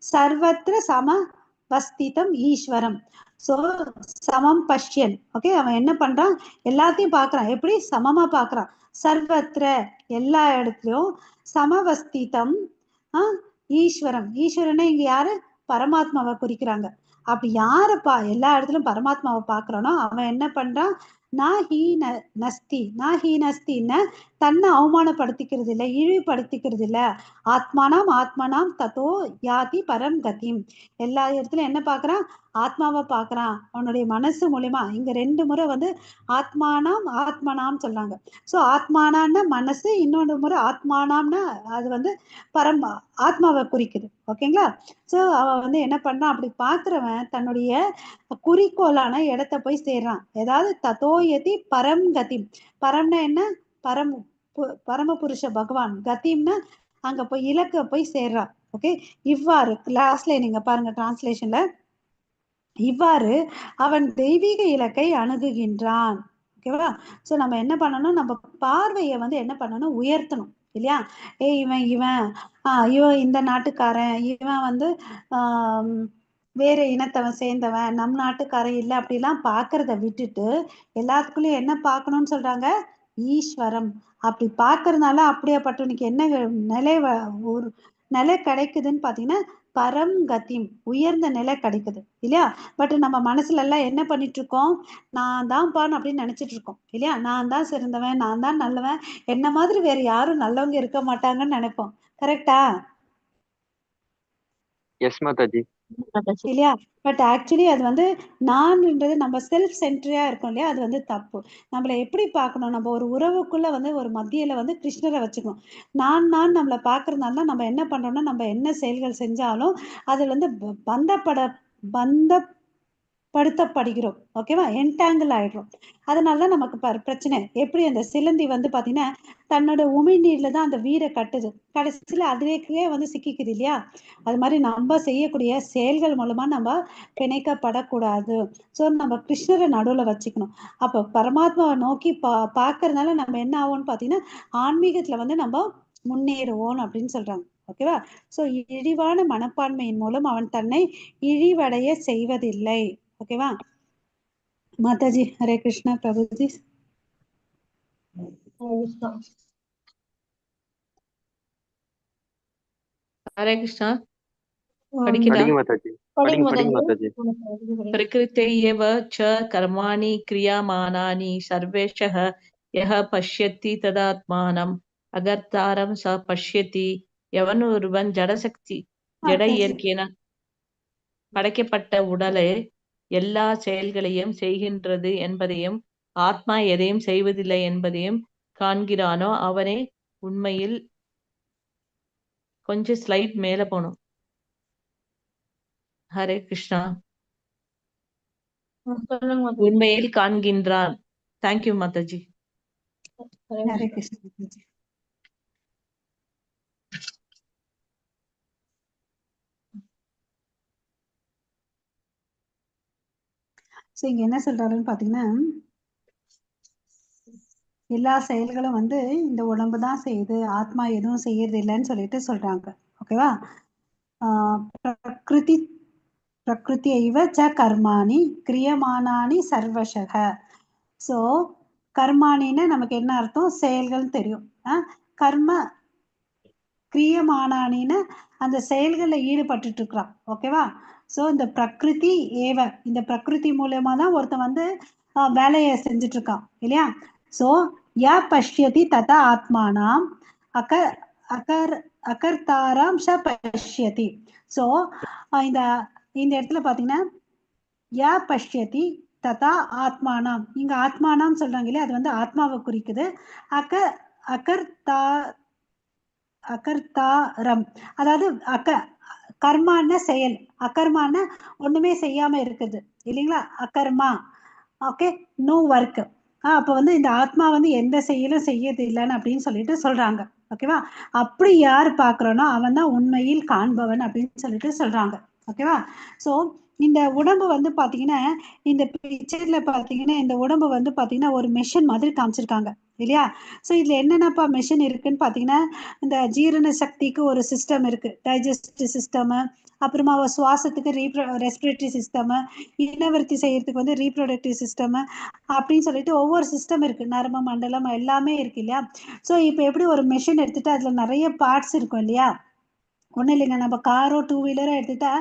[SPEAKER 1] சர்வத்திர சமவஸ்திதம் ஈஸ்வரம். ஸோ சமம் பஷ்யன், ஓகே, அவன் என்ன பண்றான், எல்லாத்தையும் பார்க்கறான். எப்படி, சமமா பார்க்கறான். சர்வத்திர, எல்லா இடத்துலயும், சமவஸ்திதம் ஈஸ்வரம். ஈஸ்வரனை இங்க யாரு, பரமாத்மாவை குறிக்கிறாங்க. அப்படி யாருப்பா எல்லா இடத்துலயும் பரமாத்மாவை பார்க்கறானோ அவன் என்ன பண்றான், நஸ்தின்னு தன்னை அவமானப்படுத்திக்கிறது இல்லை, இழிவுபடுத்திக்கிறது இல்லை. ஆத்மானாம் தத்தோ யாதி பரம் கதிம். எல்லா இடத்துலயும் என்ன பார்க்கறான், ஆத்மாவை பார்க்கறான் அவனுடைய மனசு மூலியமா. இங்க 2 முறை வந்து ஆத்மானாம் சொல்றாங்க. ஸோ ஆத்மானான்னா மனசு, இன்னொரு முறை ஆத்மானாம்னா அது வந்து ஆத்மாவை குறிக்குது. ஓகேங்களா. ஸோ அவன் வந்து என்ன பண்றான், அப்படி பார்க்கிறவன் தன்னுடைய குறிக்கோளான இடத்தை போய் சேர்றான். ஏதாவது தத்தோயதி பரம் கதி. பரம்னா என்ன, பரமபுருஷ பகவான். கதிம்னா அங்க போய் இலக்க போய் சேர்றான். ஓகே, இவ்வாறு லாஸ்ட்ல நீங்க பாருங்க டிரான்ஸ்லேஷன்ல, இவ்வாறு அவன் தெய்வீக இலக்கை அணுகுகின்றான். ஓகேவா. ஸோ நம்ம என்ன பண்ணணும், நம்ம பார்வையை வந்து என்ன பண்ணணும், உயர்த்தணும் இல்லையா. இவன் இந்த நாட்டுக்காரன், இவன் வந்து வேற இனத்தவன் சேர்ந்தவன், நம் நாட்டுக்காரன் இல்லை, அப்படிலாம் பார்க்கறத விட்டுட்டு எல்லாத்துக்குள்ளயும் என்ன பார்க்கணும்னு சொல்றாங்க, ஈஸ்வரம். அப்படி பார்க்கறதுனால அப்படியேப்பட்டவனுக்கு என்ன ஒரு நிலை கிடைக்குதுன்னு பாத்தீங்கன்னா, பரம் கத்தியம், உயர்ந்த நிலை கிடைக்குது இல்லையா. பட் நம்ம மனசுல எல்லாம் என்ன பண்ணிட்டு இருக்கோம், நான் தான் பான் அப்படின்னு நினைச்சிட்டு இருக்கோம் இல்லையா. நான் தான் சிறந்தவன், நான் தான் நல்லவன், என்ன மாதிரி வேற யாரும் நல்லவங்க இருக்க மாட்டாங்கன்னு நினைப்போம். கரெக்டா.
[SPEAKER 3] எஸ் மாதாஜி.
[SPEAKER 1] இல்லையா. பட் ஆக்சுவலி அது வந்து நான்ன்றது நம்ம செல்ஃப் சென்டரா இருக்கோம் இல்லையா, அது வந்து தப்பு. நம்மளை எப்படி பார்க்கணும், நம்ம ஒரு உறவுக்குள்ள வந்து ஒரு மத்தியில வந்து கிருஷ்ணரை வச்சுக்கணும். நான் நம்மளை பார்க்கறதுனால தான் நம்ம என்ன பண்றோம்னா, நம்ம என்ன செயல்கள் செஞ்சாலும் அதுல வந்து பந்தப்படுத்தப்படுகிறோம். ஓகேவா, என்டாங்கிள் ஆயிடுறோம். அதனாலதான் நமக்கு பிரச்சனை. எப்படி அந்த சிலந்தி வந்து பாத்தீங்கன்னா தன்னோட உமிழ்நீர்ல தான் அந்த வீரை கட்டுது, கடைசியில அதுலேயே வந்து சிக்கிக்குது இல்லையா. அது மாதிரி நம்ம செய்யக்கூடிய செயல்கள் மூலமா நம்ம பிணைக்கப்படக்கூடாது. ஸோ நம்ம கிருஷ்ணரை நடுவுல வச்சுக்கணும். அப்போ பரமாத்மாவை நோக்கி பார்க்கறதுனால நம்ம என்ன ஆகும்னு பாத்தீங்கன்னா, ஆன்மீகத்துல வந்து நம்ம முன்னேறுவோம் அப்படின்னு சொல்றாங்க. ஓகேவா. ஸோ இழிவான மனப்பான்மையின் மூலம் அவன் தன்னை இழிவடைய செய்வதில்லை. ஓகேவா. மாதாஜி. ஹரே கிருஷ்ணா. பிரபுஜி.
[SPEAKER 5] ஹரே கிருஷ்ணா.
[SPEAKER 3] படிங்க மாதாஜி.
[SPEAKER 5] प्रकृतेयेव च कर्माणि क्रियमाणानि सर्वेशः यः पश्यति तदात्मानम् अகர்த்தாரம் ச பஷ்யதி. எவன் ஒருவன் ஜட இயற்கையின படைக்கப்பட்ட உடலை எல்லா செயல்களையும் செய்கின்றது என்பதையும் ஆத்மா எதையும் செய்வதில்லை என்பதையும் காண்கிறானோ அவனே உண்மையில் கொஞ்சம் ஸ்லைட் மேல போகணும். ஹரே கிருஷ்ணா.
[SPEAKER 2] சொல்லுங்க மாதாஜி.
[SPEAKER 5] உண்மையில் காண்கின்றான். தேங்க்யூ மாதாஜி.
[SPEAKER 1] ஹரே கிருஷ்ணா மாதாஜி. ஸோ இங்க என்ன சொல்றாருன்னு பாத்தீங்கன்னா, எல்லா செயல்களும் வந்து இந்த உடம்பு தான் செய்யுது, ஆத்மா எதுவும் செய்யறது இல்லைன்னு சொல்லிட்டு சொல்றாங்க. ஓகேவா? பிரகிருதி பிரகிருத்தியைவ ச கர்மாணி கிரியமானானி சர்வசக. ஸோ கர்மானின்னு நமக்கு என்ன அர்த்தம்? செயல்கள் தெரியும். கர்ம கிரியமானானின்னு அந்த செயல்களில் ஈடுபட்டு இருக்கிறான். ஓகேவா? ஸோ இந்த பிரகிருதி ஏவ, இந்த பிரகிருதி மூலயமா தான் ஒருத்தன் வந்து வேலையை செஞ்சுட்டு இருக்கான் இல்லையா? ஸோ ய பஷ்யதி ததா ஆத்மானாம் அகர் அகர் அகர்த்தாராம் ச பஷ்யதி. ஸோ இந்த இந்த இடத்துல பார்த்தீங்கன்னா ய பஷ்யதி ததா ஆத்மானாம், இங்க ஆத்மானாம் சொல்றாங்க இல்லையா, அது வந்து ஆத்மாவை குறிக்குது. அகர்த்தா அகர்த்தாரம், அதாவது கர்மான செயல், அகர்மான ஒண்ணுமே செய்யாம இருக்குது இல்லைங்களா, அகர்மா. Okay, no work. அப்ப வந்து இந்த ஆத்மா வந்து எந்த செயலும் செய்யறது இல்லைன்னு அப்படின்னு சொல்லிட்டு சொல்றாங்க. ஓகேவா? அப்படி யார் பாக்குறானோ அவன் தான் உண்மையில் காண்பவன் அப்படின்னு சொல்லிட்டு சொல்றாங்க. ஓகேவா? ஸோ இந்த உடம்பு வந்து பாத்தீங்கன்னா, இந்த பிக்சர்ல பாத்தீங்கன்னா இந்த உடம்பு வந்து பாத்தீங்கன்னா ஒரு மெஷின் மாதிரி காமிச்சிருக்காங்க இல்லையா? ஸோ இதுல என்னென்னப்பா மெஷின் இருக்குன்னு பாத்தீங்கன்னா, இந்த ஜீரண சக்திக்கு ஒரு சிஸ்டம் இருக்கு, டைஜஸ்டிவ் சிஸ்டம். அப்புறமா சுவாசத்துக்கு ரெஸ்பிரேட்டரி சிஸ்டம், இனவர்த்தி செய்யறதுக்கு வந்து ரீப்ரொடக்டிவ் சிஸ்டம் அப்படின்னு சொல்லிட்டு ஒவ்வொரு சிஸ்டம் இருக்கு, நரம்பு மண்டலம் எல்லாமே இருக்கு இல்லையா? ஸோ இப்போ எப்படி ஒரு மெஷின் எடுத்துட்டு அதுல நிறைய பார்ட்ஸ் இருக்கும் இல்லையா? ஒன்றும் இல்லைங்க, நம்ம காரோ டூ வீலரோ எடுத்துட்டா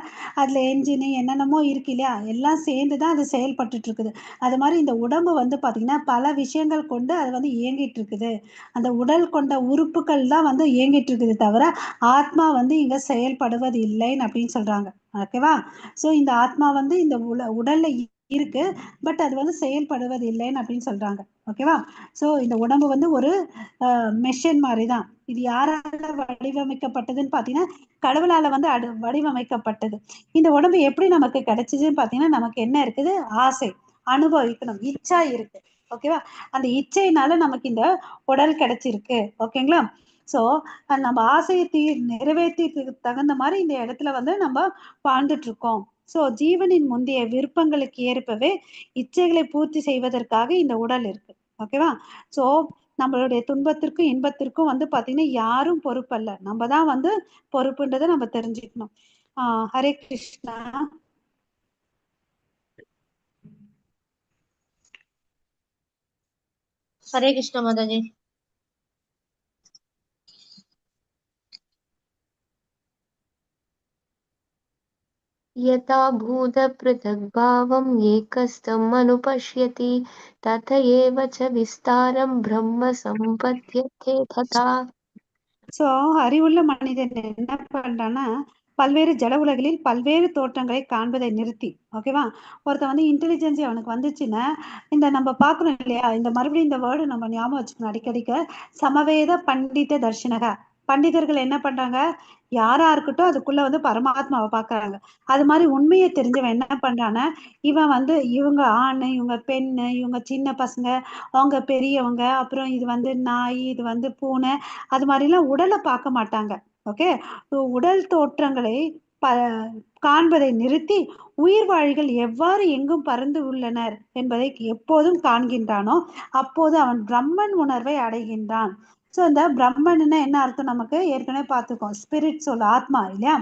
[SPEAKER 1] அதில் என்ஜினு என்னென்னமோ இருக்கு இல்லையா, எல்லாம் சேர்ந்து தான் அது செயல்பட்டு இருக்குது. அது மாதிரி இந்த உடம்பு வந்து பார்த்திங்கன்னா பல விஷயங்கள் கொண்டு அது வந்து இயங்கிட்டு இருக்குது. அந்த உடல் கொண்ட உறுப்புகள் தான் வந்து இயங்கிட்டு இருக்குது தவிர ஆத்மா வந்து இங்கே செயல்படுவது இல்லைன்னு அப்படின்னு சொல்கிறாங்க. ஓகேவா? ஸோ இந்த ஆத்மா வந்து இந்த உடல்ல இருக்கு, பட் அது வந்து செயல்படுவது இல்லைன்னு அப்படின்னு சொல்றாங்க. ஓகேவா? ஸோ இந்த உடம்பு வந்து ஒரு மெஷின் மாதிரி தான். இது யாரால வடிவமைக்கப்பட்டதுன்னு பார்த்தீங்கன்னா கடவுளால வந்து வடிவமைக்கப்பட்டது. இந்த உடம்பு எப்படி நமக்கு கிடைச்சதுன்னு பார்த்தீங்கன்னா, நமக்கு என்ன இருக்குது? ஆசை, அனுபவிக்கணும், இச்சா இருக்கு. ஓகேவா? அந்த இச்சையினால நமக்கு இந்த உடல் கிடைச்சிருக்கு. ஓகேங்களா? ஸோ நம்ம ஆசையை நிறைவேற்றிக்கு தகுந்த மாதிரி இந்த இடத்துல வந்து நம்ம வாழ்ந்துட்டு இருக்கோம். ஸோ ஜீவனின் முந்தைய விருப்பங்களுக்கு ஏற்பவே இச்சைகளை பூர்த்தி செய்வதற்காக இந்த உடல் இருக்கு. ஓகேவா? ஸோ நம்மளுடைய துன்பத்திற்கும் இன்பத்திற்கும் வந்து பார்த்தீங்கன்னா யாரும் பொறுப்பல்ல, நம்ம தான் வந்து பொறுப்புன்றதை நம்ம தெரிஞ்சுக்கணும். ஹரே கிருஷ்ணா.
[SPEAKER 2] ஹரே கிருஷ்ணா மாதாஜி.
[SPEAKER 4] यथा भूतपृथग्भावम् एकस्थम् अनुपश्यति तथैव च विस्तारं ब्रह्म सम्पद्यते तथा.
[SPEAKER 1] ஸோ அறிவுள்ள மனிதன் என்ன பண்றான்னா, பல்வேறு ஜட உலகில் பல்வேறு தோற்றங்களை காண்பதை நிறுத்தி, ஓகேவா, ஒருத்தன் வந்து இன்டெலிஜென்சி அவனுக்கு வந்துச்சுன்னா, இந்த நம்ம பார்க்கணும் இல்லையா, இந்த மறுபடியும் இந்த வேர்டு நம்ம ஞாபகம் வச்சுக்கணும் அடிக்கடிக்க. சமவேத பண்டித தர்ஷனக, பண்டிதர்கள் என்ன பண்றாங்க, யாரா இருக்கட்டும் அதுக்குள்ள வந்து பரமாத்மாவை பாக்குறாங்க. அது மாதிரி உண்மையை தெரிஞ்சவன் என்ன பண்றான்னா, இவன் வந்து இவங்க ஆண், இவங்க பெண்ணு, இவங்க சின்ன பசங்க, அவங்க பெரியவங்க, அப்புறம் இது வந்து நாய், இது வந்து பூனை, அது மாதிரிலாம் உடலை பார்க்க மாட்டாங்க. ஓகே, உடல் தோற்றங்களை காண்பதை நிறுத்தி உயிர்வாழிகள் எவ்வாறு எங்கும் பறந்து உள்ளனர் என்பதை எப்போதும் காண்கின்றானோ அப்போது அவன் பிரம்மன் உணர்வை அடைகின்றான். ஸோ இந்த பிரம்மன்னா என்ன அர்த்தம் நமக்கு ஏற்கனவே பார்த்துக்கோம், ஸ்பிரிட் சொல், ஆத்மா இல்லையா?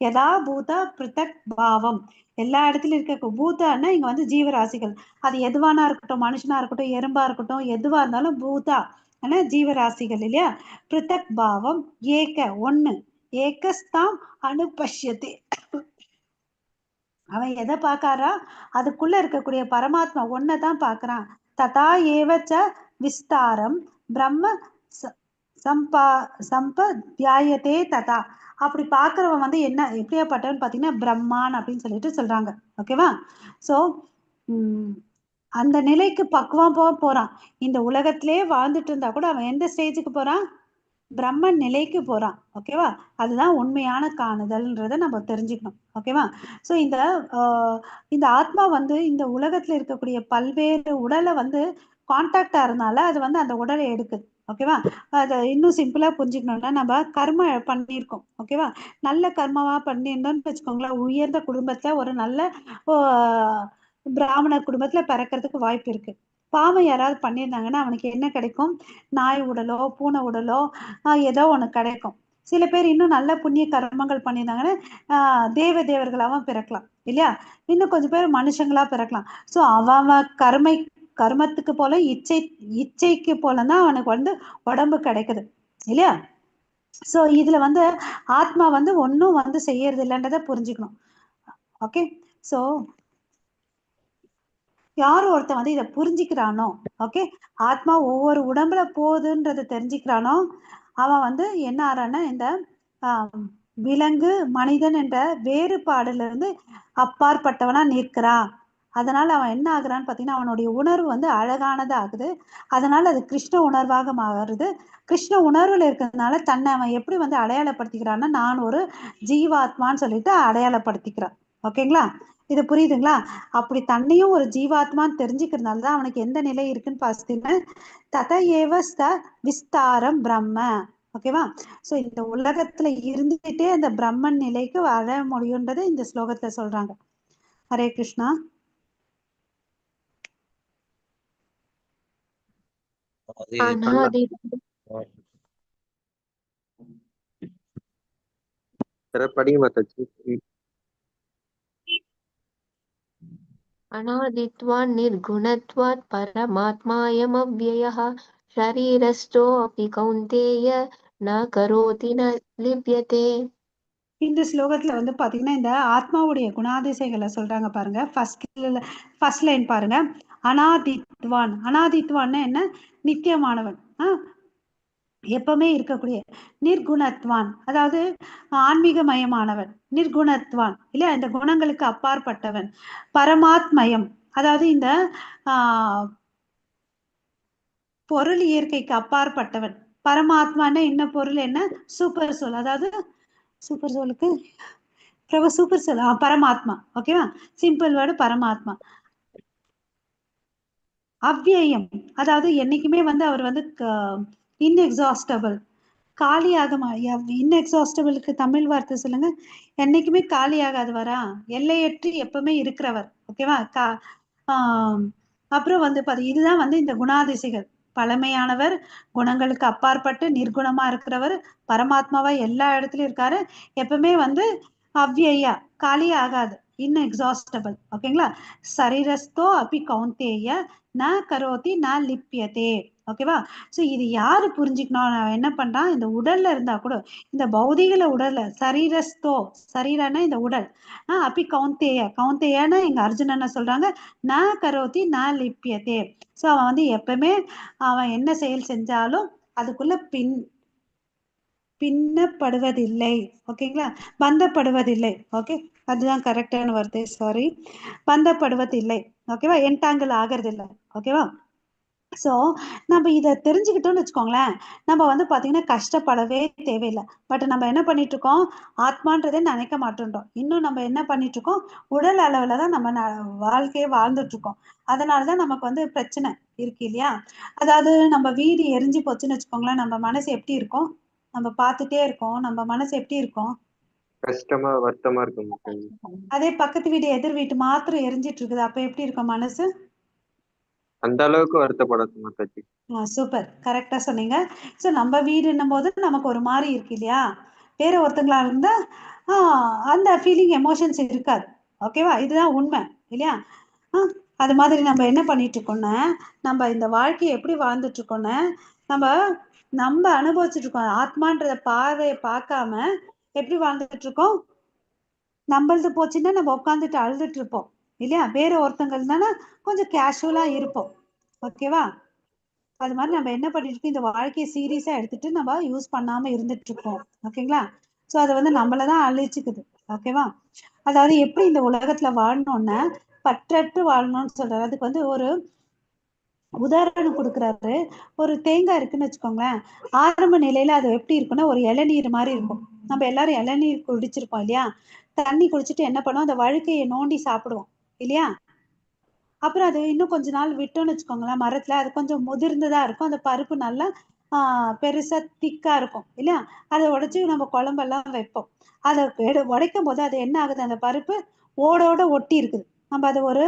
[SPEAKER 1] யதா பூத பிருத்தக் பாவம், எல்லா இடத்துலயும் இருக்க பூதான்னா இங்க வந்து ஜீவராசிகள், அது எதுவானா இருக்கட்டும், மனுஷனா இருக்கட்டும், எறும்பா இருக்கட்டும், எதுவா இருந்தாலும் பூதா ஆனா ஜீவராசிகள் இல்லையா? பிருத்தக் பாவம் ஏக ஒண்ணு, ஏகஸ்தாம் அனுபஷ்யதி, அவன் எதை பார்க்காரா, அதுக்குள்ள இருக்கக்கூடிய பரமாத்மா ஒன்னதான் பார்க்கறான். ததா ஏவச்ச விஸ்தாரம் பிரம்ம சம்பா சம்பத்யாயத்தே ததா, அப்படி பார்க்கறவன் வந்து என்ன எப்படியாப்பட்டவன் பார்த்தீங்கன்னா பிரம்மான் அப்படின்னு சொல்லிட்டு சொல்றாங்க. ஓகேவா? ஸோ அந்த நிலைக்கு பக்குவம் போறான். இந்த உலகத்திலே வாழ்ந்துட்டு இருந்தா கூட அவன் எந்த ஸ்டேஜுக்கு போறான்? பிரம்மன் நிலைக்கு போறான். ஓகேவா? அதுதான் உண்மையான காணுதல்ன்றதை நம்ம தெரிஞ்சுக்கணும். ஓகேவா? ஸோ இந்த ஆத்மா வந்து இந்த உலகத்துல இருக்கக்கூடிய பல்வேறு உடலை வந்து கான்டாக்ட் ஆறதுனால அது வந்து அந்த உடலை எடுக்குது. ஓகேவா? அதை இன்னும் சிம்பிளா புரிஞ்சுக்கணும்னா நம்ம கர்ம பண்ணியிருக்கோம். ஓகேவா? நல்ல கர்மமா பண்ணியிருந்தோம்னு வச்சுக்கோங்களேன், உயர்ந்த குடும்பத்துல ஒரு நல்ல பிராமணர் குடும்பத்துல பிறக்கிறதுக்கு வாய்ப்பு இருக்கு. பாவம் யாராவது பண்ணியிருந்தாங்கன்னா அவனுக்கு என்ன கிடைக்கும்? நாய் உடலோ பூனை உடலோ ஏதோ ஒண்ணு கிடைக்கும். சில பேர் இன்னும் நல்ல புண்ணிய கர்மங்கள் பண்ணியிருந்தாங்கன்னா தேவர்களாவும் பிறக்கலாம் இல்லையா? இன்னும் கொஞ்சம் பேர் மனுஷங்களா பிறக்கலாம். ஸோ அவன் கர்மத்துக்கு போல இச்சைக்கு போலதான் அவனுக்கு வந்து உடம்பு கிடைக்குது இல்லையா? ஸோ இதுல வந்து ஆத்மா வந்து ஒன்னும் வந்து செய்யறது இல்லைன்றதை புரிஞ்சுக்கணும். ஓகே, ஸோ யார் ஒருத்தன் வந்து இதை புரிஞ்சுக்கிறானோ, ஓகே, ஆத்மா ஒவ்வொரு உடம்புல போகுதுன்றதை தெரிஞ்சுக்கிறானோ அவன் வந்து என்ன ஆறான்னா இந்த விலங்கு மனிதன் என்ற வேறுபாடுல இருந்து அப்பாற்பட்டவனா நிற்கிறான். அதனால அவன் என்ன ஆகுறான்னு பார்த்தீங்கன்னா அவனுடைய உணர்வு வந்து அழகானது ஆகுது. அதனால அது கிருஷ்ண உணர்வாக மாறுது. கிருஷ்ண உணர்வுல இருக்கிறதுனால தன்னை அவன் எப்படி வந்து அடையாளப்படுத்திக்கிறான்னா நான் ஒரு ஜீவாத்மான்னு சொல்லிட்டு அடையாளப்படுத்திக்கிறான். ஓகேங்களா? இது புரியுதுங்களா? அப்படி தன்னையும் ஒரு ஜீவாத்மான்னு தெரிஞ்சுக்கிறதுனால தான் அவனுக்கு எந்த நிலை இருக்குன்னு பார்த்தீங்கன்னா தத ஏவ விஸ்தாரம் பிரம்ம. ஓகேவா? ஸோ இந்த உலகத்துல இருந்துகிட்டே அந்த பிரம்மன் நிலைக்கு வர முடியும்ன்றது இந்த ஸ்லோகத்துல சொல்றாங்க. ஹரே கிருஷ்ணா.
[SPEAKER 3] படிங்க மாதாஜி.
[SPEAKER 4] अनादित्वान् निर्गुणत्वात् परमात्मायमव्ययः शरीरस्थोऽपि कौन्तेय न करोति न लिप्यते.
[SPEAKER 1] இந்த ஸ்லோகத்துல வந்து பாத்தீங்கன்னா இந்த ஆத்மாவுடைய குணாதிசைகளை சொல்றாங்க பாருங்க. ஃபர்ஸ்ட் லைன் பாருங்க. அனாதித்வான். அனாதித்வான்னா என்ன? நித்தியமானவன், எப்பவுமே இருக்கக்கூடிய. நிர்குணத்வான் அதாவது ஆன்மீகமயமானவன். நிர்குணத்வான் இல்லையா? இந்த குணங்களுக்கு அப்பாற்பட்டவன். பரமாத்மயம் அதாவது இந்த பொருள் இயற்கைக்கு அப்பாற்பட்டவன். பரமாத்மான என்ன பொருள் என்ன? Super soul. அதாவது சூப்பர் சோலுக்கு சூப்பர் சோல் பரமாத்மா. ஓகேவா? சிம்பிள் வேர்டு பரமாத்மா. அவ்வியம் அதாவது என்னைக்குமே வந்து அவர் வந்து இன்எக்ஸாஸ்டபிள், காலியாக. இன்எக்ஸாஸ்டபிளுக்கு தமிழ் வார்த்தை சொல்லுங்க. என்னைக்குமே காலியாகாது வரா, எல்லையற்று எப்பவுமே இருக்கிறவர். ஓகேவா? அப்புறம் வந்து இதுதான் வந்து இந்த குணாதிசைகள். பழமையானவர், குணங்களுக்கு அப்பாற்பட்டு நிர்குணமா இருக்கிறவர், பரமாத்மாவா எல்லா இடத்துலயும் இருக்காரு, எப்பவுமே வந்து அவ்வியா, காலியே ஆகாது, இன்எக்ஸாஸ்டபிள். ஓகேங்களா? சரீரஸ்தோ அப்பி கௌந்தேய ந கரோதி ந லிப்யதே. ஓகேவா? ஸோ இது யாரு புரிஞ்சுக்கணும்? நான் என்ன பண்றான், இந்த உடல்ல இருந்தா கூட, இந்த பௌதிக உடல்ல சரீரஸ்தோ, சரீரனா இந்த உடல், அப்பி கௌந்தேய, கௌந்தேயன்னு எங்க அர்ஜுனனை சொல்றாங்க, ந கரோதி ந லிப்யதே. ஸோ அவன் வந்து எப்பவுமே அவன் என்ன செயல் செஞ்சாலும் அதுக்குள்ள பின்னப்படுவதில்லை. ஓகேங்களா? பந்தப்படுவதில்லை. ஓகே, அதுதான் கரெக்டான வார்த்தை. சாரி, பந்தப்படுவதில்லை. ஓகேவா? என்டாங்கிள் ஆகிறது இல்லை. ஓகேவா? ஸோ நம்ம இதை தெரிஞ்சுக்கிட்டோம்னு வச்சுக்கோங்களேன், நம்ம வந்து பார்த்தீங்கன்னா கஷ்டப்படவே தேவையில்லை. பட் நம்ம என்ன பண்ணிட்டு இருக்கோம்? ஆத்மான்றதே நினைக்க மாட்டோம். இன்னும் நம்ம என்ன பண்ணிட்டு இருக்கோம்? உடல் அளவுல தான் நம்ம வாழ்க்கையை வாழ்ந்துட்டு இருக்கோம். அதனாலதான் நமக்கு வந்து பிரச்சனை இருக்கு இல்லையா? அதாவது நம்ம வீடு எரிஞ்சு போச்சுன்னு வச்சுக்கோங்களேன், நம்ம மனசு எப்படி இருக்கும்? நம்ம பார்த்துட்டே இருக்கோம், நம்ம மனசு எப்படி இருக்கும்?
[SPEAKER 3] கஷ்டமா வருத்தமா இருக்கும்.
[SPEAKER 1] அதே பக்கத்து வீடு எதிர் வீட்டு மாத்திரம் எரிஞ்சிட்டு இருக்குது, அப்ப எப்படி இருக்கும் மனசு?
[SPEAKER 3] அந்த அளவுக்கு வருத்தப்படாது மாதாஜி.
[SPEAKER 1] சூப்பர், கரெக்டா சொன்னீங்க. ஸோ நம்ம வீடுன்னும் போது நமக்கு ஒரு மாதிரி இருக்கு இல்லையா? வேற ஒருத்தங்களா இருந்தா அந்த ஃபீலிங் எமோஷன்ஸ் இருக்காது. ஓகேவா? இதுதான் உண்மை இல்லையா? அது மாதிரி நம்ம என்ன பண்ணிட்டு இருக்கோம்னா, நம்ம இந்த வாழ்க்கையை எப்படி வாழ்ந்துட்டு இருக்கோம்னா, நம்ம அனுபவிச்சுட்டு இருக்கோம். ஆத்மான்றத பார்வையை பார்க்காம எப்படி வாழ்ந்துட்டு இருக்கோம்? நம்மளது போச்சுன்னா நம்ம உட்காந்துட்டு அழுதுட்டு இருப்போம் இல்லையா? வேற ஒருத்தங்கள்னா கொஞ்சம் கேஷுவலா இருப்போம். ஓகேவா? அது மாதிரி நம்ம என்ன பண்ணிட்டு இருக்கோம்? இந்த வாழ்க்கையை சீரியஸா எடுத்துட்டு நம்ம யூஸ் பண்ணாம இருந்துட்டு இருக்கோம். ஓகேங்களா? ஸோ அதை வந்து நம்மளதான் அழிச்சுக்குது. ஓகேவா? அதாவது எப்படி இந்த உலகத்துல வாழணும்னா பற்றற்று வாழணும்னு சொல்றாரு. அதுக்கு வந்து ஒரு உதாரணம் கொடுக்குறாரு. ஒரு தேங்காய் இருக்குன்னு வச்சுக்கோங்களேன். ஆரம்ப நிலையில அது எப்படி இருக்குன்னா ஒரு இளநீர் மாதிரி இருக்கும். நம்ம எல்லாரும் இளநீர் குடிச்சிருப்போம் இல்லையா? தண்ணி குடிச்சிட்டு என்ன பண்ணுவோம், அந்த வழுக்கையை நோண்டி சாப்பிடுவோம் இல்லையா? அப்புறம் அது இன்னும் கொஞ்ச நாள் விட்டோம்னு வச்சுக்கோங்களேன், மரத்துல அது கொஞ்சம் முதிர்ந்ததா இருக்கும். அந்த பருப்பு நல்லா பெருசா திக்கா இருக்கும் இல்லையா? அதை உடைச்சு நம்ம குழம்பெல்லாம் வைப்போம். அதை உடைக்கும் போது அது என்ன ஆகுது, அந்த பருப்பு ஓடோட ஒட்டி இருக்குது. நம்ம அதை ஒரு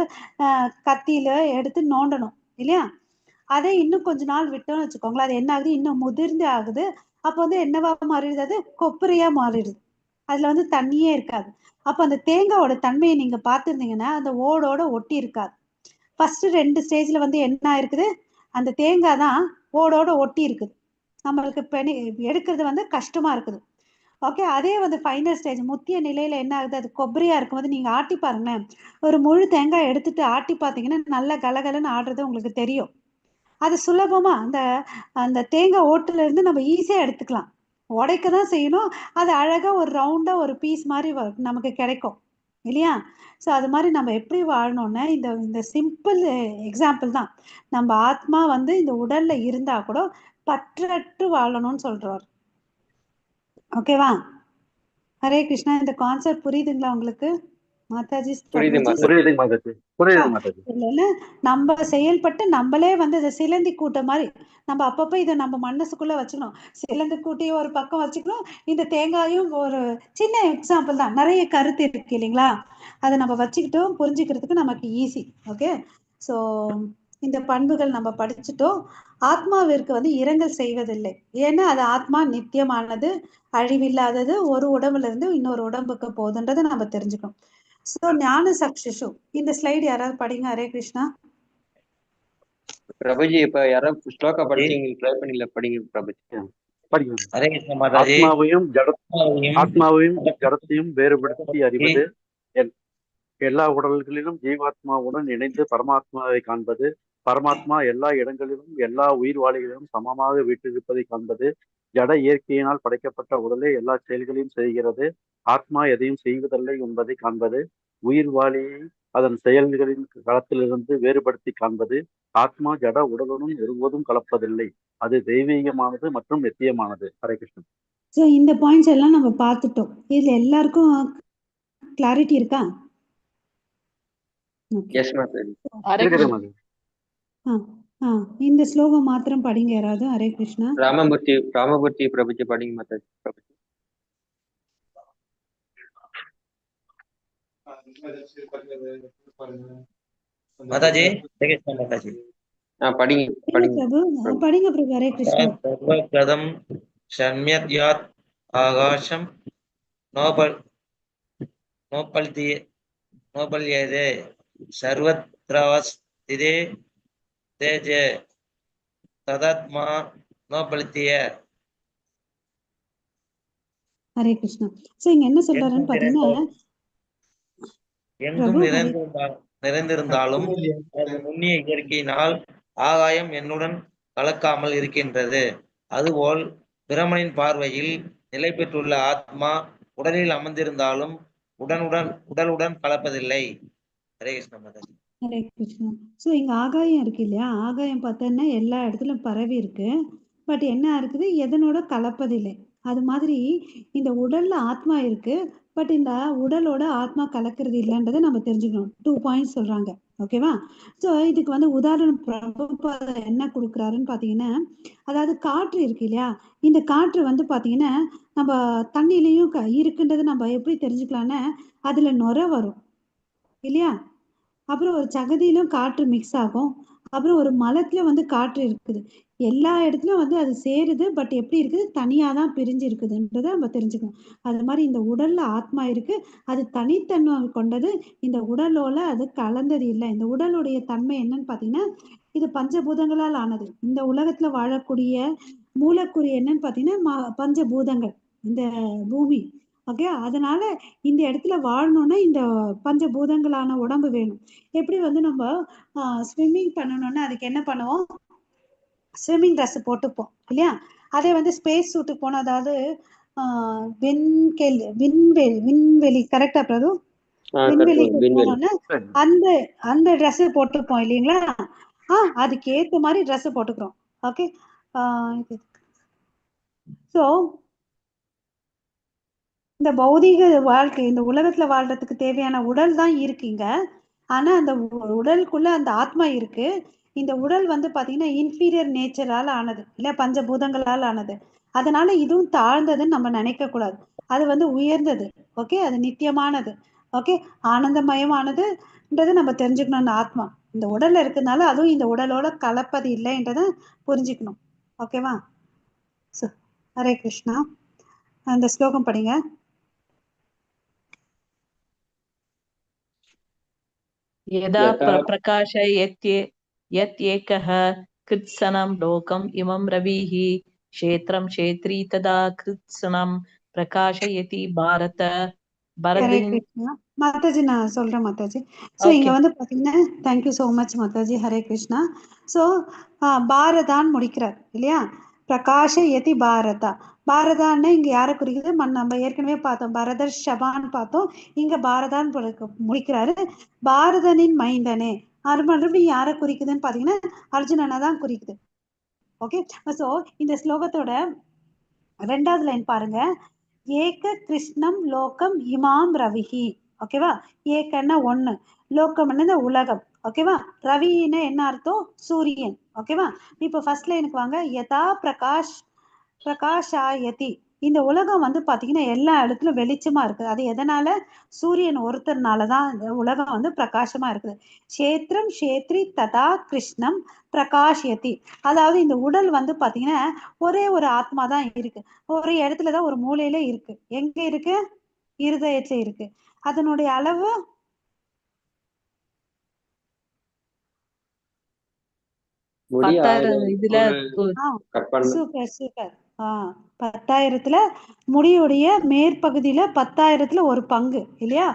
[SPEAKER 1] கத்தியில எடுத்து நோண்டணும் இல்லையா? அதை இன்னும் கொஞ்ச நாள் விட்டோம்னு வச்சுக்கோங்களேன், அது என்ன ஆகுது, இன்னும் முதிர்ந்து ஆகுது. அப்போ வந்து என்னவா மாறிடுது, அது கொப்பரையா மாறிடுது. அதுல வந்து தண்ணியே இருக்காது. அப்ப அந்த தேங்காயோட தன்மையை நீங்க பார்த்திருந்தீங்கன்னா அந்த ஓடோட ஒட்டி இருக்காது. ஃபர்ஸ்ட் 2 ஸ்டேஜ்ல வந்து என்ன இருக்குது, அந்த தேங்காய் தான் ஓடோட ஒட்டி இருக்குது. நம்மளுக்கு எடுக்கிறது வந்து கஷ்டமா இருக்குது. ஓகே, அதே வந்து ஃபைனல் ஸ்டேஜ் முத்திய நிலையில என்ன ஆகுது, அது கொப்பரையா இருக்கும்போது நீங்க ஆட்டி பாருங்களேன். ஒரு முழு தேங்காய் எடுத்துட்டு ஆட்டி பார்த்தீங்கன்னா நல்ல கலகலன்னு ஆடுறது உங்களுக்கு தெரியும். அது சுலபமா அந்த அந்த தேங்காய் ஓட்டுல இருந்து நம்ம ஈஸியா எடுத்துக்கலாம். உடைக்க தான் செய்யணும். அது அழகா ஒரு ரவுண்டா ஒரு பீஸ் மாதிரி நமக்கு கிடைக்கும் இல்லையா? ஸோ அது மாதிரி நம்ம எப்படி வாழணும்னா இந்த இந்த சிம்பிள் எக்ஸாம்பிள் தான். நம்ம ஆத்மா வந்து இந்த உடல்ல இருந்தா கூட பற்றற்று வாழணும்னு சொல்றாரு. ஓகேவா? ஹரே கிருஷ்ணா. இந்த கான்செப்ட் புரியுதுங்களா உங்களுக்கு? மாதாஜி
[SPEAKER 3] புரியுது மாதாஜி.
[SPEAKER 6] புரியுதுங்க மாதாஜி, புரியுது மாதாஜி.
[SPEAKER 1] இல்லைன்னா நம்ம செயல்பட்டு நம்மளே வந்து இதை சிலந்தி கூட்டம் மாதிரி நம்ம அப்பப்போ இதை நம்ம மனசுக்குள்ள வச்சுக்கணும். சிலந்தி கூட்டியும் ஒரு பக்கம் வச்சுக்கணும், இந்த தேங்காயும் ஒரு சின்ன எக்ஸாம்பிள் தான், நிறைய கருத்து இருக்கு இல்லைங்களா? அதை நம்ம வச்சுக்கிட்டோம் புரிஞ்சுக்கிறதுக்கு நமக்கு ஈஸி. ஓகே, ஸோ இந்த பண்புகள் நம்ம படிச்சுட்டோம். ஆத்மாவிற்கு வந்து இரங்கல் செய்வதில்லை, ஏன்னா அது ஆத்மா நித்தியமானது, அழிவில்லாதது, ஒரு உடம்புல இருந்து இன்னொரு உடம்புக்கு போகுதுன்றதை நம்ம தெரிஞ்சுக்கணும். ஸோ ஞான சக்ஷுஷு இந்த ஸ்லைடு யாராவது படிங்க. ஹரே கிருஷ்ணா.
[SPEAKER 3] பிரபுஜி இப்ப யாராவது ஸ்லோகா படிச்சீங்க, ட்ரை பண்ணல, படிங்க பிரபுஜி.
[SPEAKER 6] படிங்க.
[SPEAKER 7] ஹரே கிருஷ்ண மாதாஜி.
[SPEAKER 6] ஆத்மாவையும் ஜடத்தையும் வேறுபடுத்தி அறிவது, எல்லா உடல்களிலும் ஜீவாத்மாவுடன் இணைந்து பரமாத்மாவை காண்பது, பரமாத்மா எல்லா இடங்களிலும் எல்லா உயிர்வாளிகளிலும் சமமாக வீட்டிருப்பதை காண்பது, ஜட இயற்கையினால் படைக்கப்பட்ட உடலே எல்லா செயல்களையும் செய்கிறது, ஆத்மா எதையும் செய்வதில்லை என்பதை காண்பது, உயிர்வாளியை அதன் செயல்களின் களத்திலிருந்து வேறுபடுத்தி காண்பது, ஆத்மா ஜட உடலுடன் ஒருபோதும் கலப்பதில்லை, அது தெய்வீகமானது மற்றும் நித்தியமானது. ஹரே கிருஷ்ணன்.
[SPEAKER 1] ஸோ இந்த பாயிண்ட்ஸ் எல்லாம் நம்ம பார்த்துட்டோம். இதுல எல்லாருக்கும் கிளாரிட்டி இருக்கா?
[SPEAKER 3] எஸ் மாதாஜி.
[SPEAKER 1] இந்த ஸ்லோகம் மாத்திரம் படிங்க யாராவது. ஹரே கிருஷ்ணா.
[SPEAKER 3] ராமமூர்த்தி பிரபுஜி படிங்க மாதாஜி. பிரபுஜி
[SPEAKER 7] மாதாஜி. ஹரே கிருஷ்ண மாதாஜி.
[SPEAKER 3] படிங்க
[SPEAKER 1] படிங்க பிரபு. ஹரே கிருஷ்ணா.
[SPEAKER 7] சர்வகதம் ஷண்யத்யாத் ஆகாசம் நோபல்யதே சர்வத்ராஸ்திதே தேஜே ததாத்மா நோபலித்திய.
[SPEAKER 1] ஹரே கிருஷ்ணா. சோ இங்க என்ன சொல்றாருன்னு பாத்தீங்கன்னா,
[SPEAKER 7] எங்கும் நிறைந்திருந்தாலும் நுண்ணிய இயற்கையினால் ஆகாயம் என்னுடன் கலக்காமல் இருக்கின்றது. அதுபோல் பிரமனின் பார்வையில் நிலை பெற்றுள்ள ஆத்மா உடலில் அமர்ந்திருந்தாலும் உடலுடன் கலப்பதில்லை. ஹரே கிருஷ்ண மாதாஜி.
[SPEAKER 1] ஹரே கிருஷ்ணா. ஸோ இங்க ஆகாயம் இருக்கு இல்லையா? ஆகாயம் பார்த்தோன்னா எல்லா இடத்துலயும் பரவி இருக்கு. பட் என்ன இருக்குது, எதனோட கலப்பதில்லை. அது மாதிரி இந்த உடல்ல ஆத்மா இருக்கு, பட் இந்த உடலோட ஆத்மா கலக்கிறது இல்லைன்றதை நம்ம தெரிஞ்சுக்கணும். 2 பாயிண்ட்ஸ் சொல்றாங்க. ஓகேவா? ஸோ இதுக்கு வந்து உதாரணம் பிரபுபாதா என்ன கொடுக்குறாருன்னு பார்த்தீங்கன்னா, அதாவது காற்று இருக்கு இல்லையா? இந்த காற்று வந்து பார்த்தீங்கன்னா நம்ம தண்ணியிலையும் இருக்குன்றது நம்ம எப்படி தெரிஞ்சுக்கலாம்னா, அதுல நுரை வரும் இல்லையா? அப்புறம் ஒரு சகதியிலும் காற்று மிக்ஸ் ஆகும். அப்புறம் ஒரு மலத்துல வந்து காற்று இருக்குது. எல்லா இடத்துலயும் வந்து அது சேருது. பட் எப்படி இருக்குது, தனியா தான் பிரிஞ்சு இருக்குதுன்றதை நம்ம தெரிஞ்சுக்கணும். அது மாதிரி இந்த உடல்ல ஆத்மா இருக்கு, அது தனித்தன்மை கொண்டது. இந்த உடலோட அது கலந்தது இல்லை. இந்த உடலுடைய தன்மை என்னன்னு பாத்தீங்கன்னா, இது பஞ்சபூதங்களால் ஆனது. இந்த உலகத்துல வாழக்கூடிய மூலக்கூறு என்னன்னு பாத்தீங்கன்னா பஞ்சபூதங்கள், இந்த பூமி. ஓகே, அதனால இந்த இடத்துல வாழணும்னா இந்த பஞ்சபூதங்களான உடம்பு வேணும். எப்படி வந்து நம்ம ஸ்விம்மிங் பண்ணணும்னா அதுக்கு என்ன பண்ணுவோம், ஸ்விம்மிங் ட்ரெஸ் போட்டுப்போம் இல்லையா? அதே வந்து ஸ்பேஸ் சூட்டுக்கு போனோம், அதாவது விண்வெளி கரெக்டா பிரபு?
[SPEAKER 3] கரெக்ட்
[SPEAKER 1] விண்வெளிக்கு
[SPEAKER 3] விண்வெளி.
[SPEAKER 1] போனோம்னா அந்த அந்த ட்ரெஸ் போட்டுப்போம் இல்லைங்களா? அதுக்கு ஏத்த மாதிரி ட்ரெஸ் போட்டுக்கிறோம். ஓகே. ஸோ இந்த பௌதீக வாழ்க்கை, இந்த உலகத்துல வாழ்றதுக்கு தேவையான உடல் தான் இருக்குங்க. ஆனா அந்த உடலுக்குள்ள அந்த ஆத்மா இருக்கு. இந்த உடல் வந்து பாத்தீங்கன்னா இன்ஃபீரியர் நேச்சரால் ஆனது, இல்ல பஞ்சபூதங்களால் ஆனது. அதனால இதுவும் தாழ்ந்ததுன்னு நம்ம நினைக்க கூடாது. அது வந்து உயர்ந்தது. ஓகே, அது நித்தியமானது. ஓகே, ஆனந்தமயமானதுன்றது நம்ம தெரிஞ்சுக்கணும். அந்த ஆத்மா இந்த உடல்ல இருக்கிறதுனால அதுவும் இந்த உடலோட கலப்பது இல்லைன்றத புரிஞ்சுக்கணும். ஓகேவா? ஹரே கிருஷ்ணா. அந்த ஸ்லோகம் படிங்க.
[SPEAKER 5] यदा प्रकाशयत्ये यत् एकः कृत्स्नं लोकम् इमं रविः क्षेत्रं क्षेत्री तदा कृत्स्नं प्रकाशयति भारत.
[SPEAKER 1] ஹரே
[SPEAKER 5] பரதின்
[SPEAKER 1] கிருஷ்ணா. மாதாஜி நான் சொல்றேன் மாதாஜி. ஸோ இங்க
[SPEAKER 5] ஓகே.
[SPEAKER 1] வந்து பாத்தீங்கன்னா thank you so much Mataji. Hare Krishna. So பாரதான் முடிக்கிறார் இல்லையா? பிரகாஷ யதி பாரதா. பாரதான்னு இங்க யாரை குறிக்குது? நம்ம ஏற்கனவே பார்த்தோம், பரதர் ஷபான்னு பார்த்தோம். இங்க பாரதான் முடிக்கிறாரு. பாரதனின் மைந்தனே. மறுபடியும் யாரை குறிக்குதுன்னு பாத்தீங்கன்னா அர்ஜுனனை தான் குறிக்குது. ஓகே. ஸோ இந்த ஸ்லோகத்தோட 2வது லைன் பாருங்க. ஏக கிருஷ்ணம் லோகம் இமாம் ரவிஹி. ஓகேவா? ஏகன்னா ஒண்ணு, லோகம்னு உலகம். ஓகேவா? ரவின்னு என்ன அர்த்தம்? சூரியன். ஓகேவா? இப்போ ஃபர்ஸ்ட் லைனுக்கு வாங்க. யதா பிரகாஷாயதி. இந்த உலகம் வந்து பாத்தீங்கன்னா எல்லா இடத்துலயும் வெளிச்சமா இருக்குது. அது எதனால? சூரியன் ஒருத்தர்னாலதான் இந்த உலகம் வந்து பிரகாசமா இருக்குது. கஷேத்திரம் கஷேத்ரி ததா கிருஷ்ணம் பிரகாஷ்யதி. அதாவது இந்த உடல் வந்து பாத்தீங்கன்னா ஒரே ஒரு ஆத்மா தான் இருக்கு. ஒரு இடத்துலதான் ஒரு மூலையில இருக்கு. எங்க இருக்கு? இருதயத்துல இருக்கு. அதனுடைய அளவு
[SPEAKER 3] முடி
[SPEAKER 5] 10,000 இதுல
[SPEAKER 1] சூப்பர் சூப்பர். 10,000த்துல முடியுடைய மேற்பகுதியில 10,000த்துல ஒரு பங்கு இல்லையா?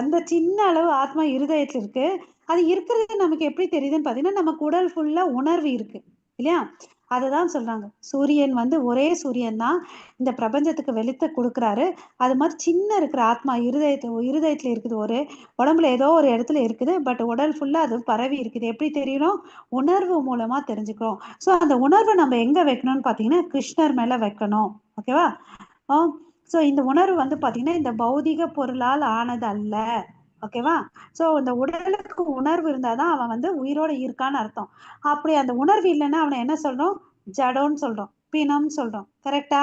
[SPEAKER 1] அந்த சின்ன அளவு ஆத்மா இருதயத்துல இருக்கு. அது இருக்கிறது நமக்கு எப்படி தெரியுதுன்னு பாத்தீங்கன்னா நமக்கு உடல் ஃபுல்லா உணர்வு இருக்கு இல்லையா? அதுதான் சொல்றாங்க. சூரியன் வந்து ஒரே சூரியன் தான் இந்த பிரபஞ்சத்துக்கு வெளித்த கொடுக்குறாரு. அது மாதிரி சின்ன இருக்கிற ஆத்மா இருதயத்துல இருக்குது. ஒரு உடம்புல ஏதோ ஒரு இடத்துல இருக்குது. பட் உடல் ஃபுல்லா அது பரவி இருக்குது. எப்படி தெரியணும்? உணர்வு மூலமா தெரிஞ்சுக்கிறோம். ஸோ அந்த உணர்வை நம்ம எங்க வைக்கணும்னு பாத்தீங்கன்னா கிருஷ்ணர் மேல வைக்கணும். ஓகேவா? ஸோ இந்த உணர்வு வந்து பாத்தீங்கன்னா இந்த பௌதிக பொருளால் ஆனது அல்ல. ஓகேவா? ஸோ இந்த உடலுக்கு உணர்வு இருந்தாதான் அவன் வந்து உயிரோட இருக்கான்னு அர்த்தம். அப்படி அந்த உணர்வு இல்லைன்னா அவனை என்ன சொல்றோம்? ஜடோன்னு சொல்றோம், பிணம்னு சொல்றோம். கரெக்டா?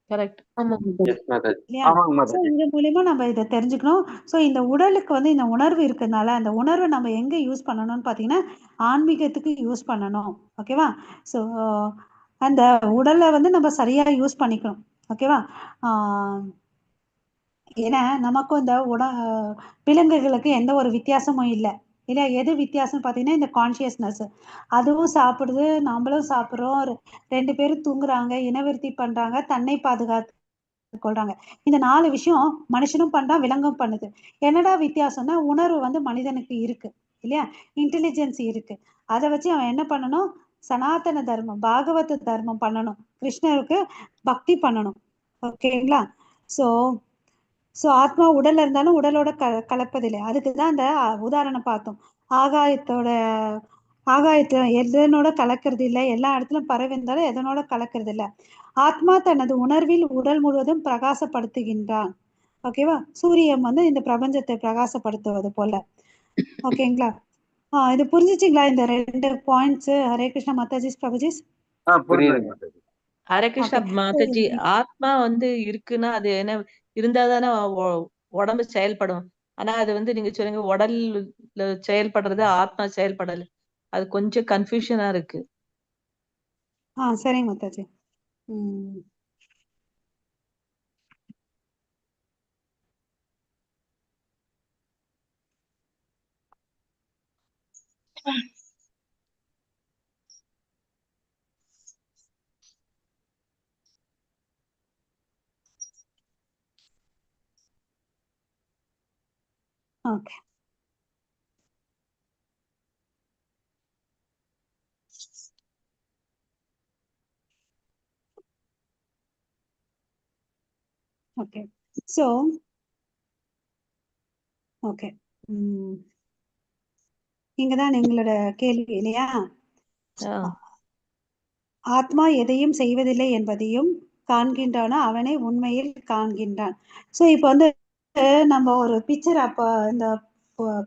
[SPEAKER 5] கரெக்ட்.
[SPEAKER 4] ஆமா
[SPEAKER 1] இல்லையா? ஸோ இது மூலியமா நம்ம இதை தெரிஞ்சுக்கணும். ஸோ இந்த உடலுக்கு வந்து இந்த உணர்வு இருக்கிறதுனால அந்த உணர்வை நம்ம எங்க யூஸ் பண்ணணும்னு பாத்தீங்கன்னா ஆன்மீகத்துக்கு யூஸ் பண்ணணும். ஓகேவா? ஸோ அந்த உடலை வந்து நம்ம சரியா யூஸ் பண்ணிக்கணும். ஓகேவா? ஏன்னா நமக்கும் இந்த விலங்குகளுக்கு எந்த ஒரு வித்தியாசமும் இல்லை இல்லையா? எது வித்தியாசம் பார்த்தீங்கன்னா இந்த கான்சியஸ்னஸ். அதுவும் சாப்பிடுது, நம்மளும் சாப்பிட்றோம். 2 பேரும் தூங்குறாங்க, இனவிருத்தி பண்றாங்க, தன்னை பாதுகாத்து கொள்றாங்க. இந்த 4 விஷயம் மனுஷனும் பண்றான், விலங்கும் பண்ணுது. என்னடா வித்தியாசம்னா உணர்வு வந்து மனிதனுக்கு இருக்கு இல்லையா? இன்டெலிஜென்ஸ் இருக்கு. அதை வச்சு அவன் என்ன பண்ணணும்? சனாதன தர்மம், பாகவத தர்மம் பண்ணணும், கிருஷ்ணருக்கு பக்தி பண்ணணும். ஓகேங்களா? ஸோ ஆத்மா உடல்ல இருந்தாலும் உடலோட கலப்பதில்லை. அதுக்குதான் அந்த உதாரணம் பார்த்தோம். ஆகாயத்துல எதனோட கலக்கிறது இல்லை, எல்லா இடத்துலயும் பரவி இருந்தாலும் எதனோட கலக்கிறது இல்லை. ஆத்மா தனது உணர்வில் உடல் முழுவதும் பிரகாசப்படுத்துகின்றான். ஓகேவா? சூரியன் வந்து இந்த பிரபஞ்சத்தை பிரகாசப்படுத்துவது போல. ஓகேங்களா? இது புரிஞ்சுச்சுங்களா? இந்த 2 பாயிண்ட்ஸ். ஹரே கிருஷ்ணா மாதாஜி, பிரபுஜிஸ்.
[SPEAKER 5] ஹரே கிருஷ்ணா மாதாஜி. ஆத்மா வந்து இருக்குன்னா அது என்ன இருந்தாதானே உடம்பு செயல்படும். ஆனா அது வந்து நீங்க சொல்லுங்க உடல் செயல்படுறது ஆத்மா செயல்படல. அது கொஞ்சம் கன்ஃபியூஷனா இருக்கு.
[SPEAKER 1] சரிங்க Mataji. Okay. Okay. So okay, இங்கதான் எங்களோட கேள்வி இல்லையா? ஆத்மா எதையும் செய்வதில்லை என்பதையும் காண்கின்றானோ அவனை உண்மையில் காண்கின்றான். ஸோ இப்போ வந்து நம்ம ஒரு பிக்சர், அப்போ இந்த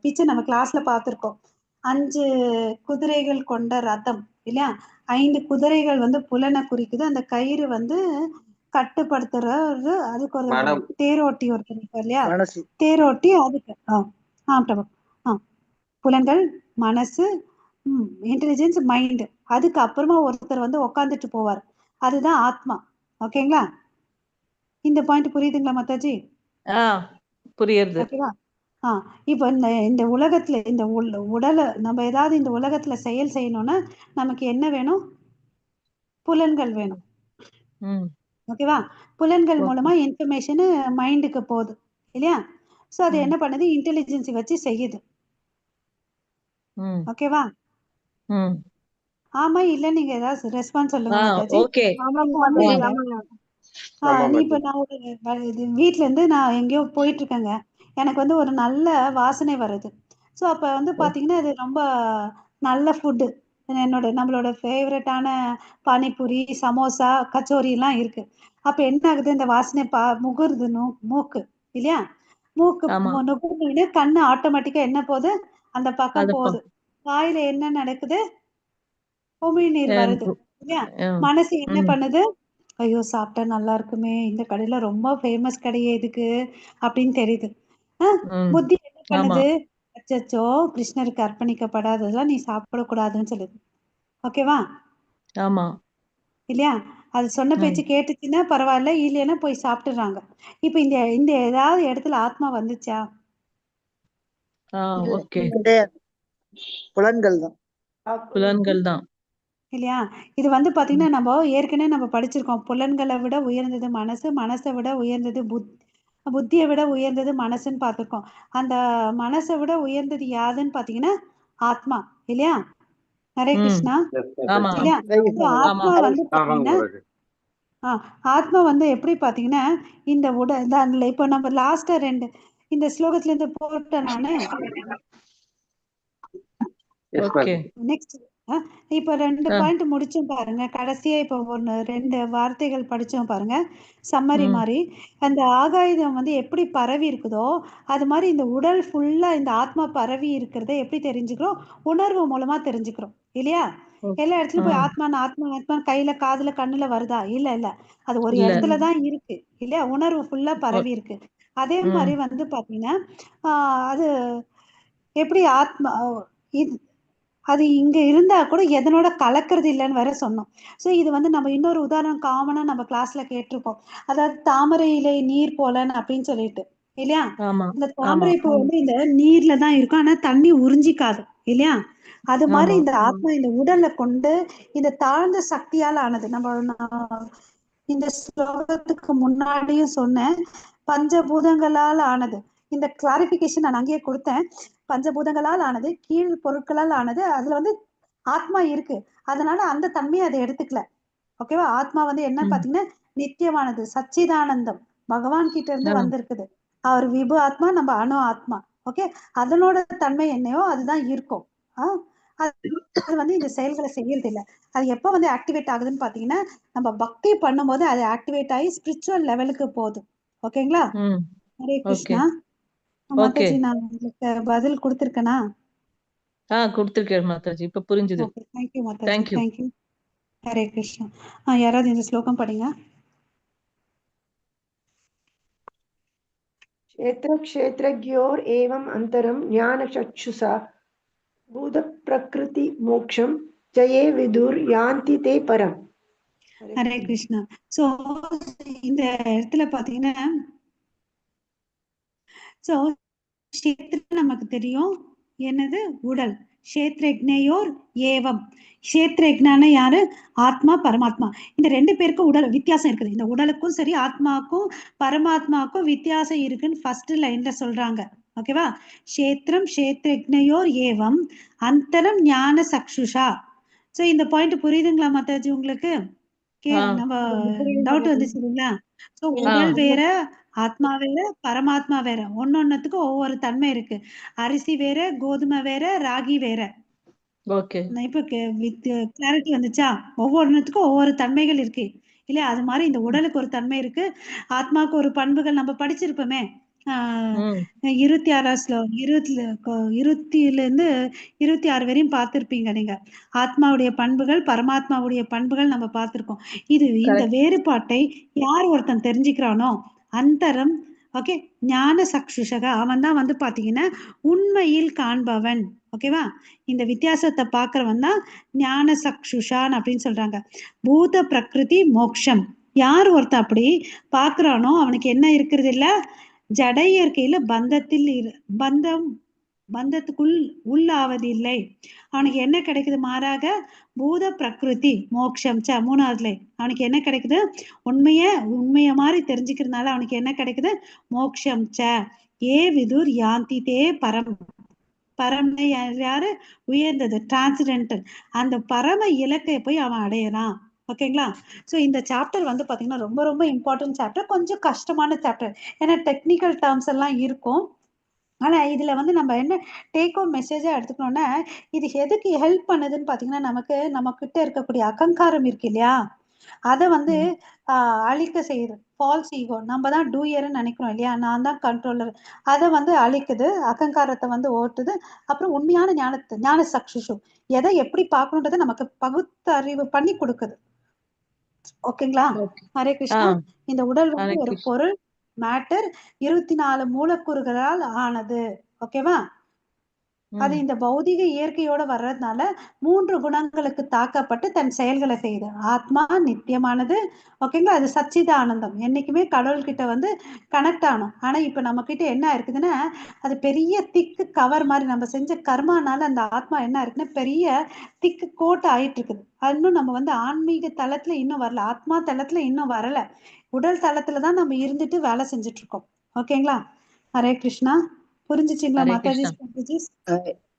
[SPEAKER 1] பிக்சர் நம்ம கிளாஸ்ல பார்த்துருக்கோம். 5 குதிரைகள் கொண்ட ரதம் இல்லையா? 5 குதிரைகள் வந்து புலனை குறிக்குது. அந்த கயிறு வந்து கட்டுப்படுத்துறது, அதுக்கு ஒரு தேரோட்டி ஒருத்தர் இருப்பார் இல்லையா? தேரோட்டி அதுக்கு பிரபு புலன்கள், மனசு, இன்டெலிஜென்ஸ், மைண்ட், அதுக்கு அப்புறமா ஒருத்தர் வந்து உக்காந்துட்டு போவார், அதுதான் ஆத்மா. ஓகேங்களா? இந்த பாயிண்ட் புரியுதுங்களா மாதாஜி?
[SPEAKER 5] புரியுது.
[SPEAKER 1] ஓகேவா? இப்போ இந்த உலகத்துல இந்த உடலை நம்ம ஏதாவது இந்த உலகத்துல செயல் செய்யணும்னா நமக்கு என்ன வேணும்? புலன்கள் வேணும். ஓகேவா? புலன்கள் மூலமா இன்ஃபர்மேஷன் மைண்டுக்கு போகுது இல்லையா? ஸோ அது என்ன பண்ணுது? இன்டெலிஜென்ஸ் வச்சு செய்யுது. ஓகேவா? ஆமா இல்ல, நீங்க ஏதாவது ரெஸ்பான்ஸ் சொல்லுங்க மாதாஜி. நீ இப்ப நான் வீட்ல இருந்து நான் எங்கேயோ போயிட்டு இருக்கேங்க, எனக்கு வந்து ஒரு நல்ல வாசனை வருது. ஸோ அப்ப வந்து பாத்தீங்கன்னா இது ரொம்ப நல்ல ஃபுட்டு, நம்மளோட ஃபேவரட்டான பானிபூரி, சமோசா, கச்சோரி எல்லாம் இருக்கு. அப்ப என்ன ஆகுது? இந்த வாசனை முகருது மூக்கு இல்லையா? மூக்கு நுகர்ந்து கண்ணு ஆட்டோமேட்டிக்கா என்ன போகுது? அந்த பக்கம் போகுது. வாயில என்ன நடக்குது? உமிழ்நீர் வருது இல்லையா? மனசு என்ன பண்ணுது? ஐயோ சாப்பிட்டா நல்லா இருக்குமே, இந்த கடையில ரொம்ப ஃபேமஸ் கடையே இதுக்கு அப்படின்னு தெரியுது. புத்தி என்ன பண்ணுது? அச்சச்சோ, கிருஷ்ணருக்கு அர்ப்பணிக்கப்படாததெல்லாம் நீ சாப்பிடக்கூடாதுன்னு சொல்லுது. ஓகேவா?
[SPEAKER 5] ஆமா
[SPEAKER 1] இல்லையா? அது சொன்ன பேச்சு கேட்டுச்சுன்னா பரவாயில்ல, இல்லைன்னா போய் சாப்பிட்டுறாங்க. இப்ப இந்த ஏதாவது இடத்துல ஆத்மா வந்துச்சா?
[SPEAKER 5] புலன்கள் தான்
[SPEAKER 1] இல்லையா? இது வந்து பாத்தீங்கன்னா நம்ம ஏற்கனவே நம்ம படிச்சிருக்கோம். புலன்களை விட உயர்ந்தது மனசு, மனசை விட உயர்ந்தது புத்தியை விட உயர்ந்தது மனசுன்னு பார்த்திருக்கோம். அந்த மனசை விட உயர்ந்தது யாதுன்னு பாத்தீங்கன்னா ஆத்மா இல்லையா? ஹரே கிருஷ்ணா இல்லையா? ஆத்மா வந்து பாத்தீங்கன்னா ஆத்மா வந்து எப்படி பாத்தீங்கன்னா இந்த உடல், இப்போ நம்ம லாஸ்டா 2 இந்த ஸ்லோகத்துல இருந்து போட்டேன் நானு. நெக்ஸ்ட் இப்ப 2 பாயிண்ட் முடிச்சோம் பாருங்க. கடைசியா இப்ப 2 வார்த்தைகள் படிச்சோம் பாருங்க, சம்மரி மாதிரி. அந்த ஆகாயம் வந்து எப்படி பரவி இருக்குதோ அது மாதிரி இந்த உடல் ஃபுல்லா இந்த ஆத்மா பரவி இருக்கிறத எப்படி தெரிஞ்சுக்கிறோம்? உணர்வு மூலமா தெரிஞ்சுக்கிறோம் இல்லையா? எல்லா இடத்துலயும் போய் ஆத்மா ஆத்மா கையில காதுல கண்ணுல வருதா? இல்ல இல்ல, அது ஒரு இடத்துலதான் இருக்கு இல்லையா? உணர்வு ஃபுல்லா பரவி இருக்கு. அதே மாதிரி வந்து பாத்தீங்கன்னா அது எப்படி ஆத்மா அது இங்க இருந்தா கூட எதனோட கலக்கிறது இல்லைன்னு வேற சொன்னோம். ஸோ இது வந்து நம்ம இன்னொரு உதாரணம் காமனா நம்ம கிளாஸ்ல கேட்டிருக்கோம். அதாவது தாமரை இலை நீர் போலன்னு அப்படின்னு சொல்லிட்டு இல்லையா? இந்த தாமரை பூ வந்து இந்த நீர்ல தான் இருக்கும், ஆனா தண்ணி உறிஞ்சிக்காது இல்லையா? அது மாதிரி இந்த ஆத்மா இந்த உடல்ல கொண்டு இந்த தாழ்ந்த சக்தியால் ஆனது. நம்ம இந்த ஸ்லோகத்துக்கு முன்னாடியும் சொன்னேன், பஞ்சபூதங்களால் ஆனது. இந்த கிளாரிபிகேஷன் நான் அங்கேயே கொடுத்தேன். பஞ்சபூதங்களால் ஆனது, கீழ் பொருட்களால் ஆனது, அதுல வந்து ஆத்மா இருக்கு, அதனால அந்த தன்மையை அதை எடுத்துக்கல. ஓகேவா? ஆத்மா வந்து என்ன பாத்தீங்கன்னா நித்தியமானது, சச்சிதானந்தம், பகவான் கிட்ட இருந்து வந்திருக்குது. அவர் விபு ஆத்மா, நம்ம அணு ஆத்மா. ஓகே, அதனோட தன்மை என்னையோ அதுதான் இருக்கும். அது வந்து இந்த செயல்களை செய்யறது இல்லை. அது எப்ப வந்து ஆக்டிவேட் ஆகுதுன்னு பாத்தீங்கன்னா நம்ம பக்தி பண்ணும்போது அது ஆக்டிவேட் ஆகி ஸ்பிரிச்சுவல் லெவலுக்கு போகுது. ஓகேங்களா? ஹரே கிருஷ்ணா. மாதாஜி நான் உங்களுக்கு பதில் கொடுத்திருக்கேனா?
[SPEAKER 5] கொடுத்திருக்கேன் மாதாஜி, இப்ப புரிஞ்சுது.
[SPEAKER 1] Thank you Mataji, thank you. ஹரே கிருஷ்ணா. யாராவது இந்த ஸ்லோகம் படிங்க.
[SPEAKER 8] क्षेत्र क्षेत्रज्ञोर एवं अंतरम ज्ञान चक्षुषा भूत प्रकृति मोक्षम जये विदुर यान्ति ते परम.
[SPEAKER 1] ஹரே கிருஷ்ணா. சோ இந்த இடத்துல பாத்தீங்கன்னா சோ க்ஷேத்திரம் நமக்கு தெரியும் என்னது? உடல். க்ஷேத்ரஜ்ஞயோர் ஏவம். க்ஷேத்ரஜ்ஞான யாரு? ஆத்மா, பரமாத்மா. இந்த 2 பேருக்கும் உடல் வித்தியாசம் இருக்குது. இந்த உடலுக்கும் சரி ஆத்மாக்கும் பரமாத்மாக்கும் வித்தியாசம் இருக்குன்னு ஃபர்ஸ்ட் லைன்ல சொல்றாங்க. ஓகேவா? க்ஷேத்திரம் க்ஷேத்ரஜ்ஞயோர் ஏவம் அந்தரம் ஞான சக்ஷுஷா. சோ இந்த பாயிண்ட் புரியுதுங்களா மாதாஜி உங்களுக்கு? நம்ம டவுட் வந்துச்சு இல்லைங்களா? சோ உடல் வேற ஆத்மா வேற பரமாத்மா வேற, ஒன்னொன்னுத்துக்கும் ஒவ்வொரு தன்மை இருக்கு. அரிசி வேற, கோதுமை வேற, ராகி வேற.
[SPEAKER 5] ஓகே
[SPEAKER 1] நான் இப்ப வித் கிளாரிட்டி வந்துச்சா? ஒவ்வொன்றுத்துக்கும் ஒவ்வொரு தன்மைகள் இருக்கு இல்லையா? அது மாதிரி இந்த உடலுக்கு ஒரு தன்மை இருக்கு, ஆத்மாவுக்கு ஒரு பண்புகள் நம்ம படிச்சிருப்போமே. ஆஹ்
[SPEAKER 5] ம்
[SPEAKER 1] 20 26 வரையும் பார்த்திருப்பீங்க நீங்க. ஆத்மாவுடைய பண்புகள், பரமாத்மாவுடைய பண்புகள் நம்ம பார்த்திருக்கோம். இந்த
[SPEAKER 5] கரெக்ட்
[SPEAKER 1] வேறுபாட்டை யார் ஒருத்தன் தெரிஞ்சுக்கிறானோ, அந்தரம் ஓகே ஞான சக்ஷுஷக, அவன் தான் வந்து பாத்தீங்கன்னா உண்மையில் காண்பவன். ஓகேவா? இந்த வித்தியாசத்தை பார்க்கறவன் தான் ஞான சக்ஷுஷான் அப்படின்னு சொல்றாங்க. பூத பிரகிருதி மோக்ஷம், யார் ஒருத்தன் அப்படி பார்க்கறானோ அவனுக்கு என்ன இருக்கிறது இல்ல, ஜட இயற்கையில பந்தத்துக்குள் உள்ளாவதில்லை. அவனுக்கு என்ன கிடைக்குது? மாறாக பூத பிரகிருதி மோக்ஷம் மூணாவதுல அவனுக்கு என்ன கிடைக்குது? உண்மைய மாதிரி தெரிஞ்சுக்கிறதுனால அவனுக்கு என்ன கிடைக்குது? மோக்ஷம் ஏ விதுர் யாந்தி தே பரம். பரம்னு யாரு? உயர்ந்தது, டிரான்சிடென்டல். அந்த பரம இலக்கை போய் அவன் அடையறான். ஓகேங்களா? ஸோ இந்த சாப்டர் வந்து பாத்தீங்கன்னா ரொம்ப ரொம்ப இம்பார்ட்டன்ட் சாப்டர், கொஞ்சம் கஷ்டமான சாப்டர். ஏன்னா டெக்னிக்கல் டேர்ம்ஸ் எல்லாம் இருக்கும். ஆனா இதுல வந்து நம்ம என்ன டேக் ஹோம் மெசேஜா எடுத்துக்கணும்னா, இது எதுக்கு ஹெல்ப் பண்ணுதுன்னு பாத்தீங்கன்னா, நம்ம கிட்ட இருக்கக்கூடிய அகங்காரம் இருக்கு இல்லையா, அதை வந்து அழிக்க செய்யுது. ஃபால்ஸ் ஈகோ, நம்ம தான் டூயர்ன்னு நினைக்கிறோம் இல்லையா, நான் தான் கண்ட்ரோலர், அதை வந்து அழிக்குது, அகங்காரத்தை வந்து ஓட்டுது. அப்புறம் உண்மையான ஞான சக்ஷுஷு, எதை எப்படி பார்க்கணுன்றதை நமக்கு பகுத்தறிவு பண்ணி கொடுக்குது. ஓகேங்களா? ஹரே கிருஷ்ணா. இந்த உடல் வந்து ஒரு பொருள், மேட்டர், 24 மூலக்கூறுகளால் ஆனது. ஓகேவா? அது இந்த பௌதிக இயற்கையோட வர்றதுனால 3 குணங்களுக்கு தாக்கப்பட்டு தன் செயல்களை செய்யுது. ஆத்மா நித்தியமானது. ஓகேங்களா? அது சச்சிதானந்தம், என்னைக்குமே கடவுள்கிட்ட வந்து கனெக்ட் ஆகணும். ஆனா இப்ப நம்ம கிட்ட என்ன இருக்குதுன்னா, அது பெரிய திக்கு கவர் மாதிரி, நம்ம செஞ்ச கர்மானால அந்த ஆத்மா என்ன இருக்குன்னா பெரிய திக்கு கோட் ஆயிட்டு இருக்குது. அது இன்னும் நம்ம வந்து ஆன்மீக தளத்துல இன்னும் வரல, ஆத்மா தளத்துல இன்னும் வரல, உடல் தளத்துலதான் நம்ம இருந்துட்டு வேலை செஞ்சுட்டு இருக்கோம். ஓகேங்களா? ஹரே கிருஷ்ணா. புரிஞ்சுச்சுங்களா Mataji?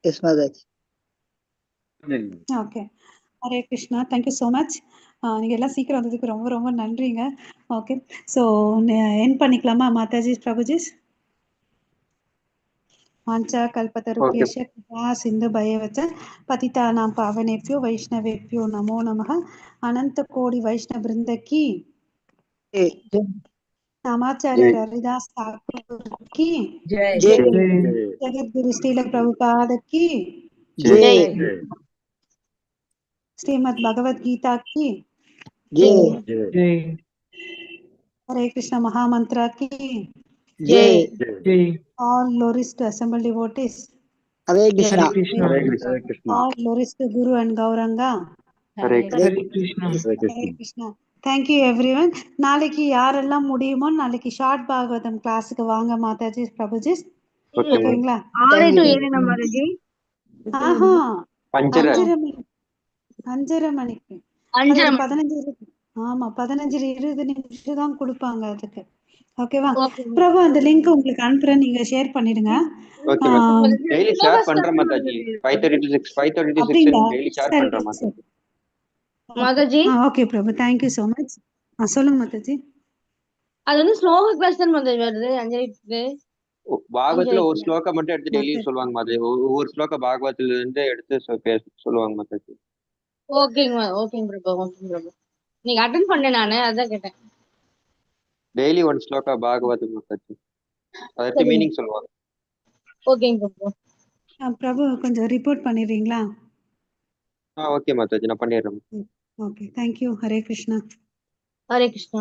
[SPEAKER 9] Yes Mataji.
[SPEAKER 1] Okay. Hare Krishna. Thank you so much. நீங்கள் எல்லாம் சீக்கிரம் வந்ததுக்கு ரொம்ப ரொம்ப நன்றிங்க. ஓகே, ஸோ என் பண்ணிக்கலாமா மாதாஜி பிரபுஜிஸ்? வாஞ்சா கல்பத்தருப்யஷ கிருபா சிந்து பயவச்ச பதிதானாம் பாவனேப்யோ வைஷ்ணவேப்யோ நமோ நமः. அனந்த கோடி வைஷ்ணவ பிருந்த கி समाचार्य हरिदास ठाकुर की
[SPEAKER 9] जय
[SPEAKER 1] जगत गुरु श्रील प्रभुपाद की
[SPEAKER 9] जय
[SPEAKER 1] श्रीमद् भगवद गीता की
[SPEAKER 9] जय
[SPEAKER 1] हरे कृष्ण महामंत्र की
[SPEAKER 9] जय
[SPEAKER 1] all glorious to assembled devotees.
[SPEAKER 9] Hare Krishna.
[SPEAKER 1] All glorious to Guru and Gauranga.
[SPEAKER 9] Hare
[SPEAKER 1] Krishna. Thank you everyone. நாளைக்கு யாரெல்லாம் முடியுமோ நாளைக்கு ஷார்ட் பாகவதம் கிளாஸுக்கு வாங்க மாதாஜி பிரபுஜி. ஓகேங்களா?
[SPEAKER 2] 6 to 7 மாதாஜி.
[SPEAKER 1] ஆஹா, 5:30 மணிக்கு. 15 ஆமா 15-20 நிமிஷம் தான் கொடுப்பாங்க அதுக்கு. ஓகேவா? பிரபு அந்த லிங்க் உங்களுக்கு அனுப்புறேன், நீங்க ஷேர் பண்ணிடுங்க.
[SPEAKER 3] டெய்லி ஷேர் பண்றேன் மாதாஜி. 5:30 to 6 டெய்லி ஷேர் பண்றேன் Mataji.
[SPEAKER 2] Mataji
[SPEAKER 1] okay Prabhu, thank you so much. சொல்லுங்க மாதாஜி.
[SPEAKER 2] அது வந்து ஸ்லோக கிளாஸ் தான் மாதாஜி வருது அஞ்சலிக்கு.
[SPEAKER 3] பாகவத்துல ஒரு ஸ்லோகம் மட்டும் எடுத்து டெய்லி சொல்லுவாங்க மாதாஜி. ஒவ்வொரு ஸ்லோகம் பாகவத்துல இருந்து எடுத்து சொல்லுவாங்க மாதாஜி.
[SPEAKER 2] ஓகேங்க பிரபு, ஓகேங்க பிரபு. நீங்க அட்டெண்ட் பண்ணேன் நானு, அதான் கேட்டேன்.
[SPEAKER 3] டெய்லி ஒன் ஸ்லோகா பாகவதம் மாதாஜி, அதற்கு மீனிங் சொல்லுவாங்க.
[SPEAKER 2] ஓகேங்க பிரபு.
[SPEAKER 1] பிரபு கொஞ்சம் ரிப்போர்ட் பண்ணிடுறீங்களா?
[SPEAKER 3] ஓகே மாதாஜி, நான் பண்ணிடுறேன்.
[SPEAKER 1] Okay, thank you. Hare Krishna.
[SPEAKER 2] Hare Krishna.